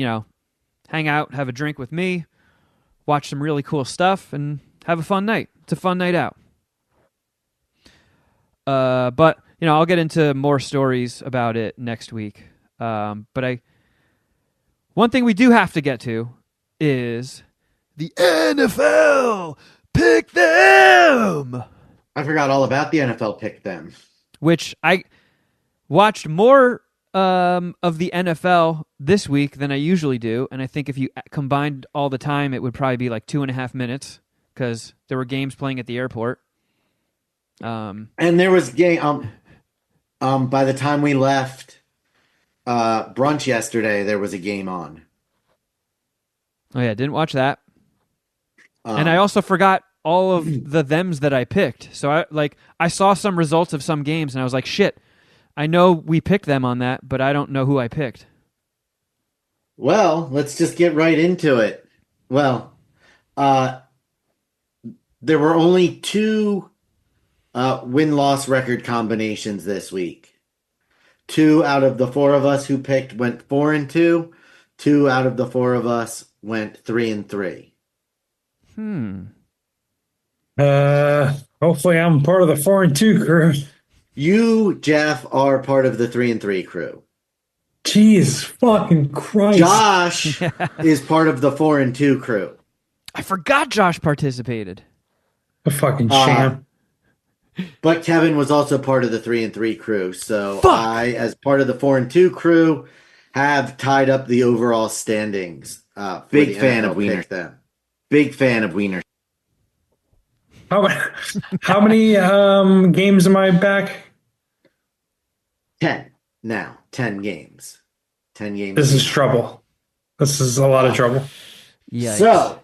hang out, have a drink with me, watch some really cool stuff, and have a fun night. It's a fun night out. But I'll get into more stories about it next week. But one thing we do have to get to is the NFL Pick Them. I forgot all about the NFL Pick Them, which I watched more of the NFL this week than I usually do, and I think if you combined all the time, it would probably be like 2.5 minutes, because there were games playing at the airport. And there was game. By the time we left brunch yesterday, there was a game on. Oh yeah, didn't watch that. And I also forgot all of the thems that I picked. So I saw some results of some games, and I was like, shit. I know we picked them on that, but I don't know who I picked. Well, let's just get right into it. Well, there were only 2 win-loss record combinations this week. 2 out of the 4 of us who picked went 4-2. 2 out of the 4 of us went 3-3. Hopefully I'm part of the 4-2 crew. You, Jeff, are part of the 3-3 crew. Jeez fucking Christ. Josh is part of the 4-2 crew. I forgot Josh participated. A fucking sham. But Kevin was also part of the 3-3 crew. So Fuck. I, as part of the 4-2 crew, have tied up the overall standings. Big fan of Wiener. Big fan of Wiener. How many games am I back? 10 now. 10 games. 10 games. This is trouble. This is a lot of trouble. Yikes. So,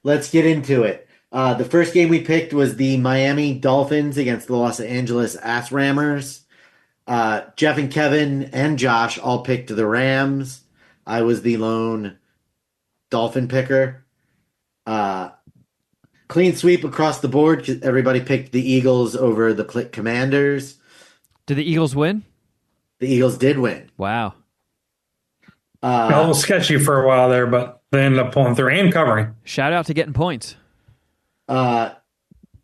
let's get into it. The first game we picked was the Miami Dolphins against the Los Angeles Ass Rammers. Jeff and Kevin and Josh all picked the Rams. I was the lone Dolphin picker. Clean sweep across the board because everybody picked the Eagles over the Commanders. Did the Eagles win? The Eagles did win. Wow. A little sketchy for a while there, but they ended up pulling through and covering. Shout out to getting points. Then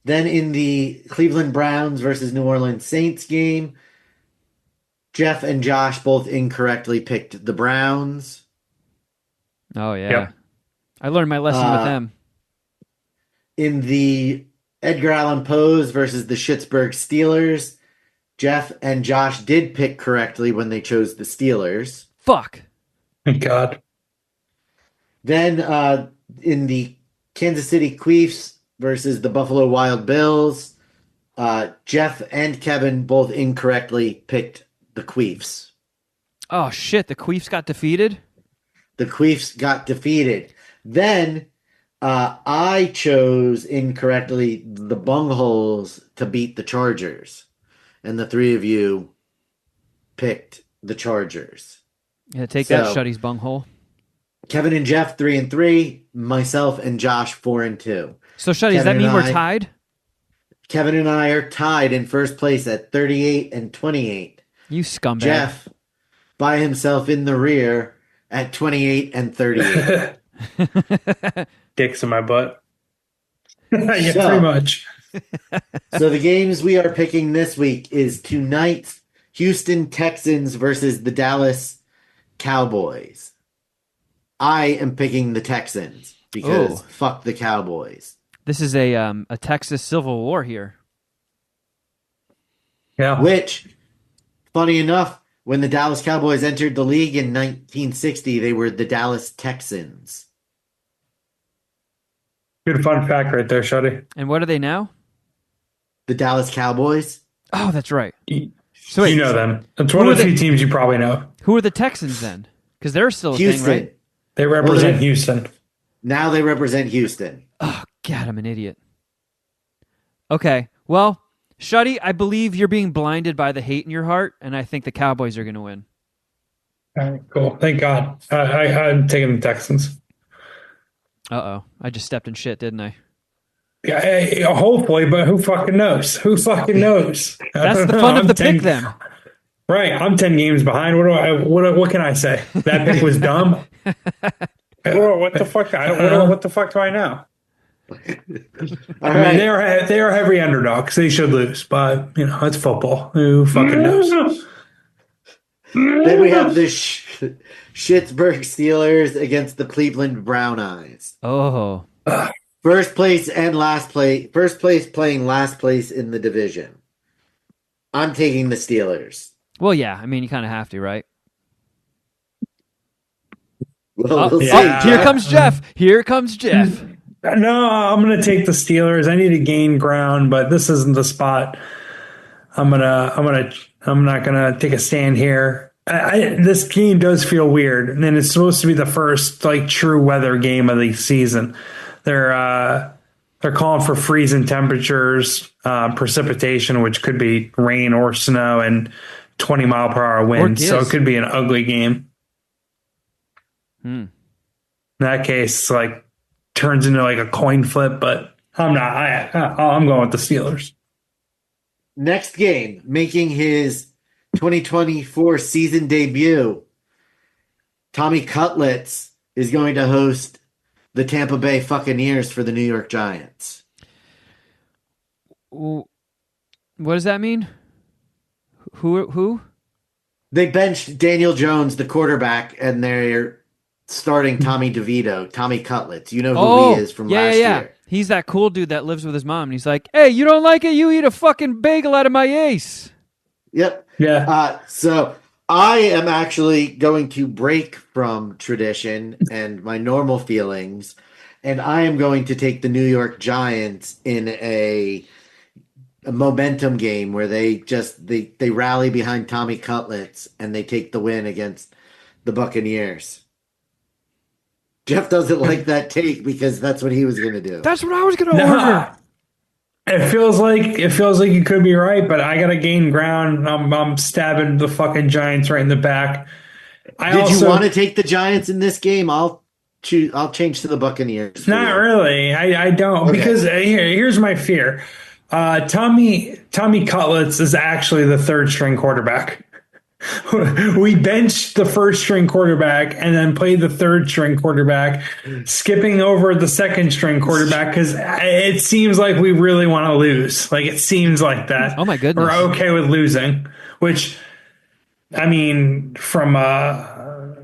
in the Cleveland Browns versus New Orleans Saints game, Jeff and Josh both incorrectly picked the Browns. Oh, yeah. Yep. I learned my lesson with them. In the Edgar Allan Poe's versus the Pittsburgh Steelers. Jeff and Josh did pick correctly when they chose the Steelers. Fuck. Thank God. Then in the Kansas City Chiefs versus the Buffalo Wild Bills, Jeff and Kevin both incorrectly picked the Chiefs. Oh shit! The Queefs got defeated. The Chiefs got defeated. Then I chose incorrectly the Bungholes to beat the Chargers. And the three of you picked the Chargers. Yeah, take that, Shuddy's bunghole. Kevin and Jeff 3-3, myself and Josh 4-2. So Shuddy, does that mean we're tied? Kevin and I are tied in first place at 38 and 28. You scumbag. Jeff by himself in the rear at 28 and 38. Dicks in my butt. Yeah, So- pretty much. So the games we are picking this week is tonight's Houston Texans versus the Dallas Cowboys. I am picking the Texans because fuck the Cowboys. This is a Texas Civil War here. Yeah. Which, funny enough, when the Dallas Cowboys entered the league in 1960, they were the Dallas Texans. Good fun fact right there, Shuddy. And what are they now? The Dallas Cowboys? Oh, that's right. So you know them. It's one of the few teams you probably know. Who are the Texans then? Because they're still a Houston. thing, right? They represent Houston. Now they represent Houston. Oh, God, I'm an idiot. Okay, well, Shuddy, I believe you're being blinded by the hate in your heart, and I think the Cowboys are going to win. All right, cool. Thank God. I'm taking the Texans. Uh-oh. I just stepped in shit, didn't I? Yeah, hopefully, but who fucking knows? Who fucking knows? That's the fun of the pick, then. Right, I'm 10 games behind. What can I say? That pick was dumb. What the fuck? What the fuck do I know? I mean, they are heavy underdogs. They should lose, but it's football. Who fucking knows? Then we have the Pittsburgh Steelers against the Cleveland Brown Eyes. Oh. First place and last place. First place playing last place in the division. I'm taking the Steelers. Well, yeah. I mean, you kind of have to, right? Well, we'll see. Here comes Jeff. Here comes Jeff. No, I'm going to take the Steelers. I need to gain ground, but this isn't the spot. I'm not going to take a stand here. This game does feel weird, and it's supposed to be the first true weather game of the season. They're calling for freezing temperatures, precipitation, which could be rain or snow, and 20-mile-per-hour winds. So it could be an ugly game. In that case, turns into a coin flip, but I'm not. I'm going with the Steelers. Next game, making his 2024 season debut, Tommy Cutlets is going to host the Tampa Bay Buccaneers for the New York Giants. What does that mean? Who? They benched Daniel Jones, the quarterback, and they're starting Tommy DeVito, Tommy Cutlets. You know who he is from last year. He's that cool dude that lives with his mom, and he's like, hey, you don't like it? You eat a fucking bagel out of my ace. Yep. Yeah. So I am actually going to break from tradition and my normal feelings, and I am going to take the New York Giants in a momentum game where they rally behind Tommy Cutlets and they take the win against the Buccaneers. Jeff doesn't like that take because that's what he was going to do. That's what I was going to order. It feels like you could be right, but I got to gain ground. I'm stabbing the fucking Giants right in the back. Did you want to take the Giants in this game? I'll change to the Buccaneers. Not really. I don't because here's my fear. Tommy Cutlets is actually the third string quarterback. We benched the first string quarterback and then played the third string quarterback, skipping over the second string quarterback because it seems like we really want to lose. It seems like that. Oh my goodness. We're okay with losing, which, I mean, from a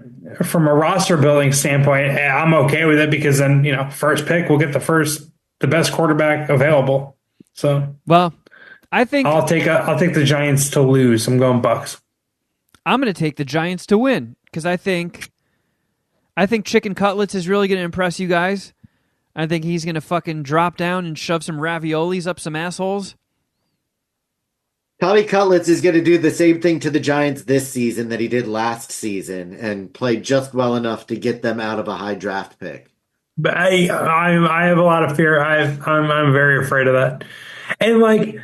roster building standpoint, I'm okay with it because then, first pick, we'll get the best quarterback available. So, Well, I think I'll take the Giants to lose. I'm going Bucks. I'm going to take the Giants to win because I think Chicken Cutlets is really going to impress you guys. I think he's going to fucking drop down and shove some raviolis up some assholes. Tommy Cutlets is going to do the same thing to the Giants this season that he did last season and play just well enough to get them out of a high draft pick. But I have a lot of fear. I'm very afraid of that. And like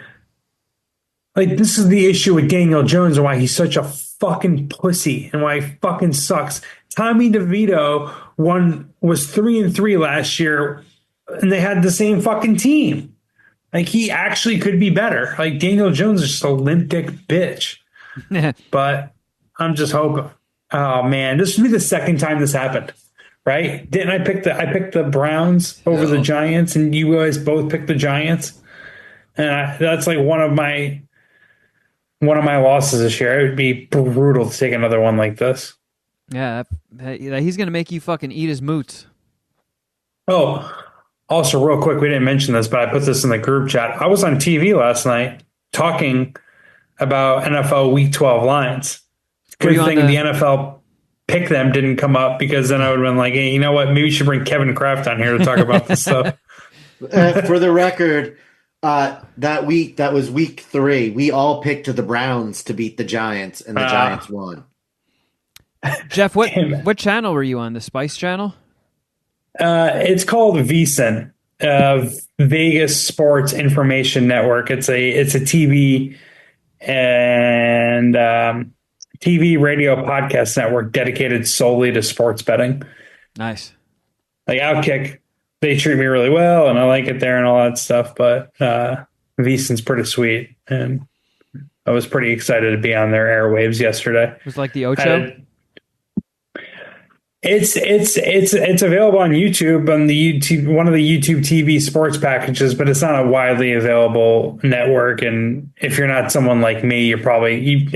this is the issue with Daniel Jones and why he's such a fucking pussy and why he fucking sucks. Tommy DeVito was 3-3 last year, and they had the same fucking team. Like, he actually could be better. Like, Daniel Jones is just a limp dick bitch. But I'm just hoping. Oh man, this would be the second time this happened, right? Didn't I pick the Browns over the Giants, and you guys both picked the Giants? And that's like one of my losses this year. It would be brutal to take another one like this. Yeah, he's going to make you fucking eat his moots. Oh, also real quick, we didn't mention this, but I put this in the group chat. I was on TV last night talking about NFL Week 12 lines. Good thing the NFL pick them didn't come up, because then I would have been like, hey, you know what? Maybe you should bring Kevin Kraft on here to talk about this stuff. For the record, that was week 3. We all picked the Browns to beat the Giants, and the Giants won. Jeff, what channel were you on? The Spice channel? It's called VSiN, Vegas Sports Information Network. It's a TV and TV, radio, podcast network dedicated solely to sports betting. Nice. Like Outkick, they treat me really well, and I like it there and all that stuff. But VSiN's pretty sweet, and I was pretty excited to be on their airwaves yesterday. It was like the Ocho. It's available on YouTube, on the YouTube, one of the YouTube TV sports packages, but it's not a widely available network. And if you're not someone like me, you're probably,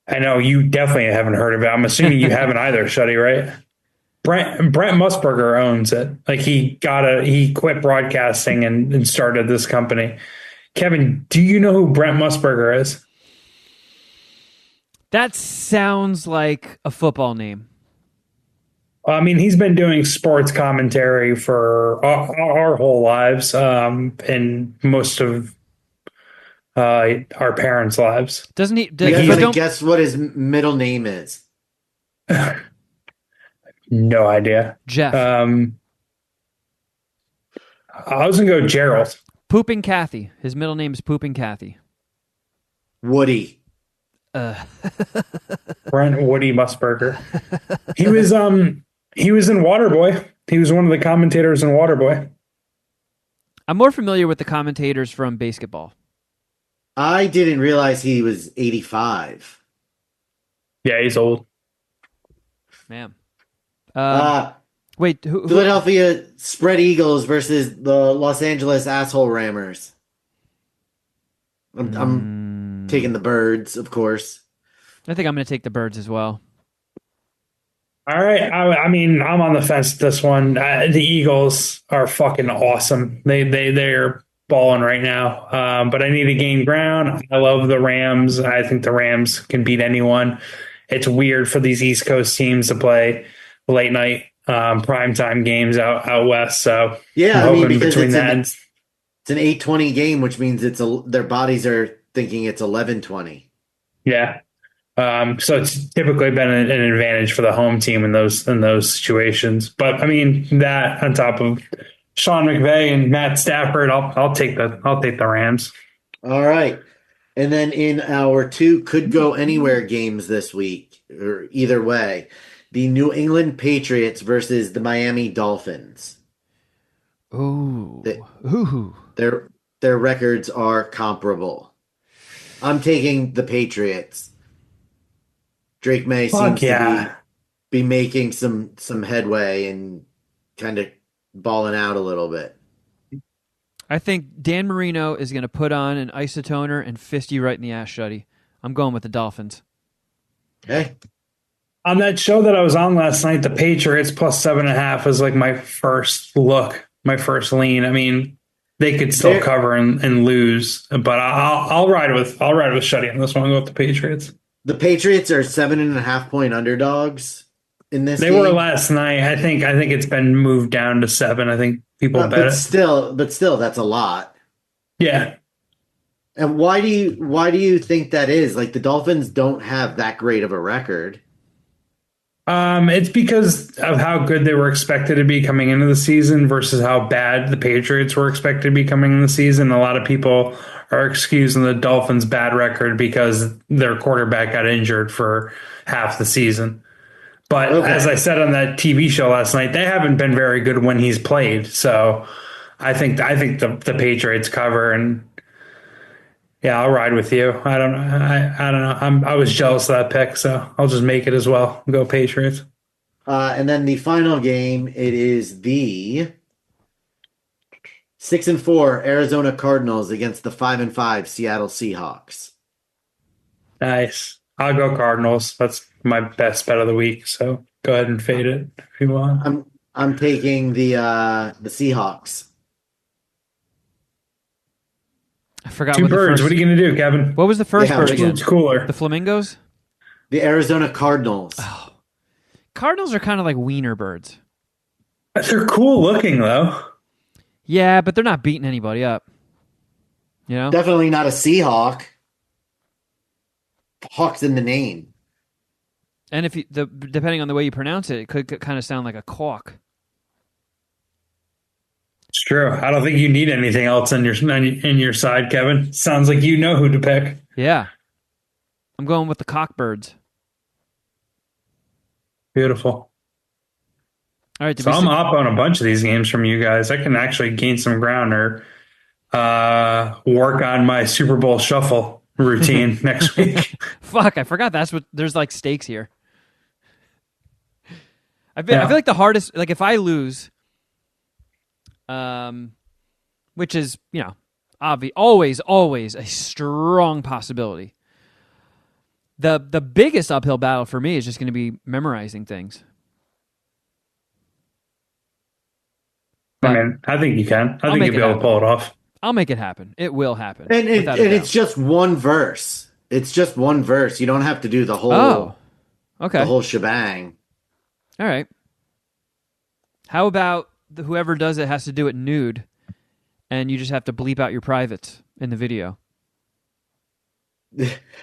I know you definitely haven't heard of it. I'm assuming you haven't either, Shuddy, right? Brent Musburger owns it. Like, he quit broadcasting and started this company. Kevin, do you know who Brent Musburger is? That sounds like a football name. I mean, he's been doing sports commentary for our whole lives, and most of our parents' lives. Doesn't he? Guess what his middle name is? No idea. Jeff. I was going to go Gerald. Pooping Kathy. His middle name is Pooping Kathy. Woody. Brent Woody Musburger. He was in Waterboy. He was one of the commentators in Waterboy. I'm more familiar with the commentators from basketball. I didn't realize he was 85. Yeah, he's old. Man. Wait, who? Philadelphia Spread Eagles versus the Los Angeles Asshole Rammers. I'm taking the Birds, of course. I think I'm going to take the Birds as well. All right. I mean, I'm on the fence with this one. The Eagles are fucking awesome. They're balling right now. But I need to gain ground. I love the Rams. I think the Rams can beat anyone. It's weird for these East Coast teams to play late night primetime games out west. So yeah, I mean, because it's an 8:20 game, which means their bodies are thinking it's 11:20. Yeah. So it's typically been an advantage for the home team in those situations. But I mean, that on top of Sean McVay and Matt Stafford, I'll take the Rams. All right. And then in our 2 could go anywhere games this week, or either way, the New England Patriots versus the Miami Dolphins. Ooh. Their records are comparable. I'm taking the Patriots. Drake May seems to be making some headway and kind of balling out a little bit. I think Dan Marino is going to put on an isotoner and fist you right in the ass, Shuddy. I'm going with the Dolphins. Okay. On that show that I was on last night, the Patriots plus 7.5 was like my first look, my first lean. I mean, they could still cover and lose. But I'll ride with Shuddy on this one. I'll go with the Patriots. The Patriots are 7.5-point underdogs in this They game. were last night. I think it's been moved down to 7. I think people bet but it. Still, that's a lot. Yeah. And why do you think that is? Like, the Dolphins don't have that great of a record. It's because of how good they were expected to be coming into the season versus how bad the Patriots were expected to be coming in the season. A lot of people are excusing the Dolphins' bad record because their quarterback got injured for half the season. But as I said on that TV show last night, they haven't been very good when he's played. So I think the Patriots cover, and yeah, I'll ride with you. I don't know. I was jealous of that pick, so I'll just make it as well. Go Patriots. And then the final game, it is the 6-4 Arizona Cardinals against the 5-5 Seattle Seahawks. Nice. I'll go Cardinals. That's my best bet of the week. So go ahead and fade it if you want. I'm taking the Seahawks. I forgot. Two birds. What are you going to do, Kevin? What was the first bird again? It's cooler. The flamingos? The Arizona Cardinals. Oh. Cardinals are kind of like wiener birds. They're cool looking, though. Yeah, but they're not beating anybody up. You know? Definitely not a Seahawk. Hawk's in the name. And if depending on the way you pronounce it, it could kind of sound like a quack. It's true. I don't think you need anything else in your side, Kevin. Sounds like you know who to pick. Yeah. I'm going with the cockbirds. Beautiful. All right. So I'm up on a bunch of these games from you guys. I can actually gain some ground or work on my Super Bowl shuffle routine next week. Fuck, I forgot there's like stakes here. I feel like the hardest, like if I lose, which is, always a strong possibility. The biggest uphill battle for me is just going to be memorizing things. But I think you can. I think you'll be able to pull it off. I'll make it happen. It will happen. And it's just one verse. It's just one verse. You don't have to do the whole the whole shebang. All right. How about whoever does it has to do it nude, and you just have to bleep out your privates in the video?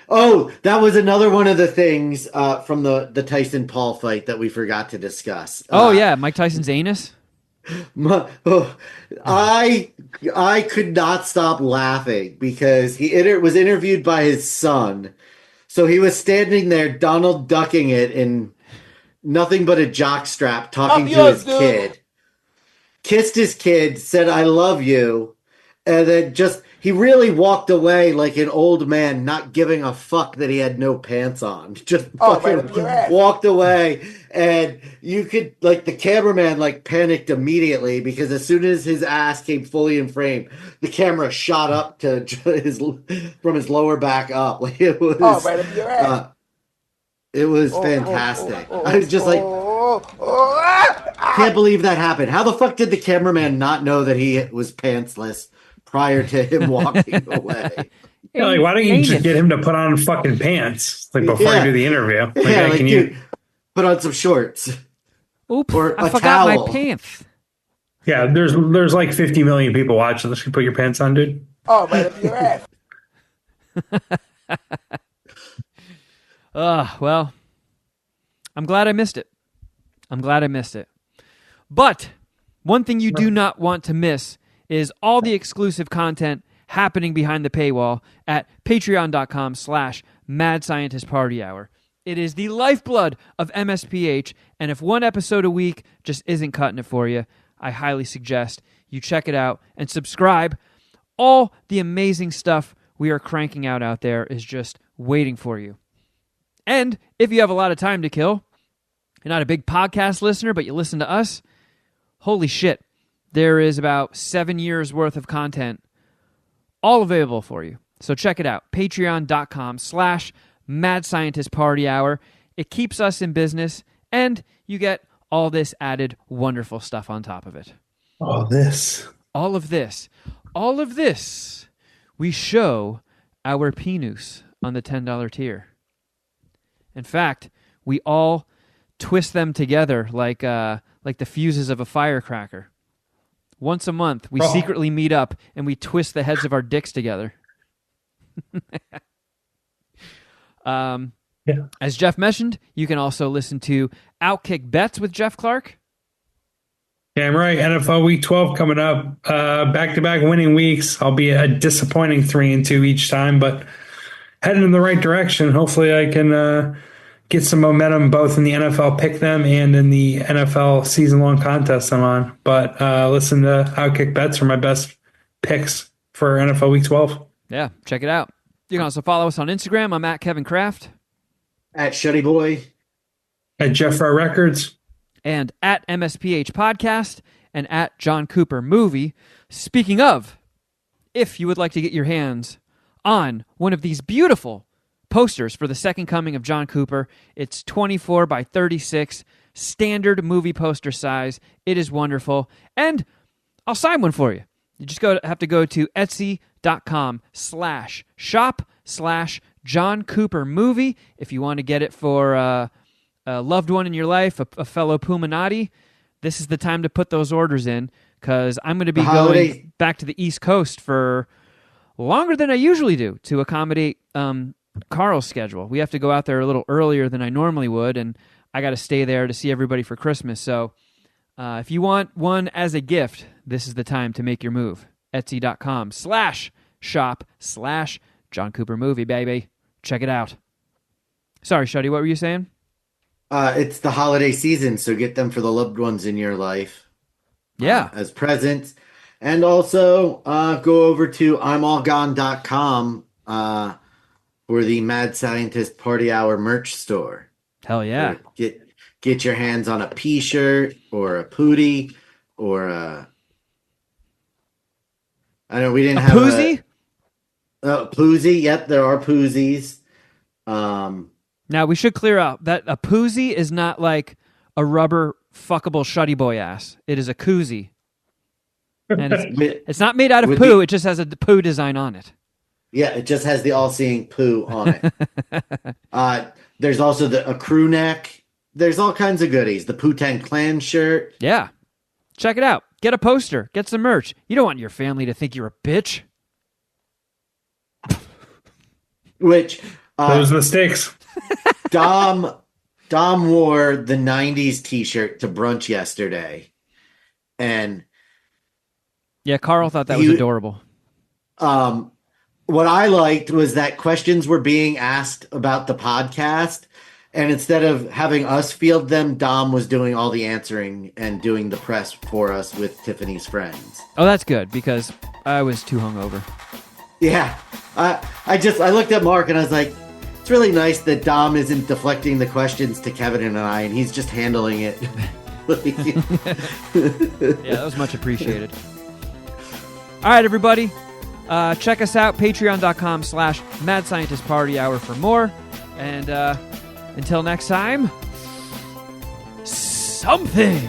Oh, that was another one of the things from the Tyson Paul fight that we forgot to discuss. Yeah, Mike Tyson's anus. I could not stop laughing because he was interviewed by his son. So he was standing there, Donald ducking it in nothing but a jockstrap, talking to his kid. Kissed his kid, said, "I love you." And then he really walked away like an old man, not giving a fuck that he had no pants on. Just fucking walked away. And you could, the cameraman, panicked immediately because as soon as his ass came fully in frame, the camera shot up to from his lower back up. It was, it was fantastic. I was just like, can't believe that happened. How the fuck did the cameraman not know that he was pantsless prior to him walking away? Yeah, why don't you just get him to put on fucking pants before you do the interview? Dude, put on some shorts. Oops, or I a forgot towel. my pants. Yeah, there's like 50 million people watching this. You put your pants on, dude. Oh, right up your ass. Well, I'm glad I missed it. But one thing you do not want to miss is all the exclusive content happening behind the paywall at patreon.com/Mad Scientist Party Hour. It is the lifeblood of MSPH, and if one episode a week just isn't cutting it for you, I highly suggest you check it out and subscribe. All the amazing stuff we are cranking out there is just waiting for you. And if you have a lot of time to kill, you're not a big podcast listener, but you listen to us, holy shit, there is about 7 years worth of content all available for you. So check it out, patreon.com/Mad Scientist Party Hour. It keeps us in business, and you get all this added wonderful stuff on top of it. All of this. all of this, we show our penis on the $10 tier. In fact, we all twist them together like the fuses of a firecracker. Once a month, we secretly meet up and we twist the heads of our dicks together. As Jeff mentioned, you can also listen to Outkick Bets with Jeff Clark. Damn right. NFL Week 12 coming up. Back-to-back winning weeks. I'll be a disappointing 3-2 each time, but heading in the right direction. Hopefully I can get some momentum both in the NFL pick them and in the NFL season-long contest I'm on. But listen to Outkick Bets for my best picks for NFL Week 12. Yeah, check it out. You can also follow us on Instagram. I'm at Kevin Kraft. At Shuddy Boy. At Jeffro Records. And at MSPH Podcast. And at John Cooper Movie. Speaking of, if you would like to get your hands on one of these beautiful posters for the second coming of John Cooper, it's 24 by 36, standard movie poster size. It is wonderful. And I'll sign one for you. You just have to go to etsy.com/shop/John Cooper Movie if you want to get it for a loved one in your life, a fellow Puminati. This is the time to put those orders in because I'm going to be going back to the East Coast for longer than I usually do to accommodate Carl's schedule. We have to go out there a little earlier than I normally would, and I got to stay there to see everybody for Christmas. So if you want one as a gift, this is the time to make your move. Etsy.com/shop/John Cooper Movie, baby. Check it out. Sorry, Shuddy, what were you saying? It's the holiday season, so get them for the loved ones in your life. Yeah. As presents. And also go over to I'mAllGone.com for the Mad Scientist Party Hour merch store. Hell yeah. Get your hands on a P-shirt or a pootie or a... I know we didn't have poozie? A poozie. Yep, there are poozies. Now, we should clear out that a poozie is not like a rubber fuckable Shuddy Boy ass. It is a koozie. And it's not made out of poo. It just has a poo design on it. Yeah, it just has the all-seeing poo on it. There's also a crew neck. There's all kinds of goodies. The Poo-Tang Clan shirt. Yeah. Check it out. Get a poster. Get some merch. You don't want your family to think you're a bitch. Which... those mistakes. Dom wore the 90s t-shirt to brunch yesterday. And... yeah, Carl thought that was adorable. What I liked was that questions were being asked about the podcast, and instead of having us field them, Dom was doing all the answering and doing the press for us with Tiffany's friends. Oh, that's good, because I was too hungover. Yeah. I looked at Mark and I was like, it's really nice that Dom isn't deflecting the questions to Kevin and I, and he's just handling it. Yeah, that was much appreciated. All right, everybody. Check us out, patreon.com/Mad Scientist Party Hour for more. And until next time, something.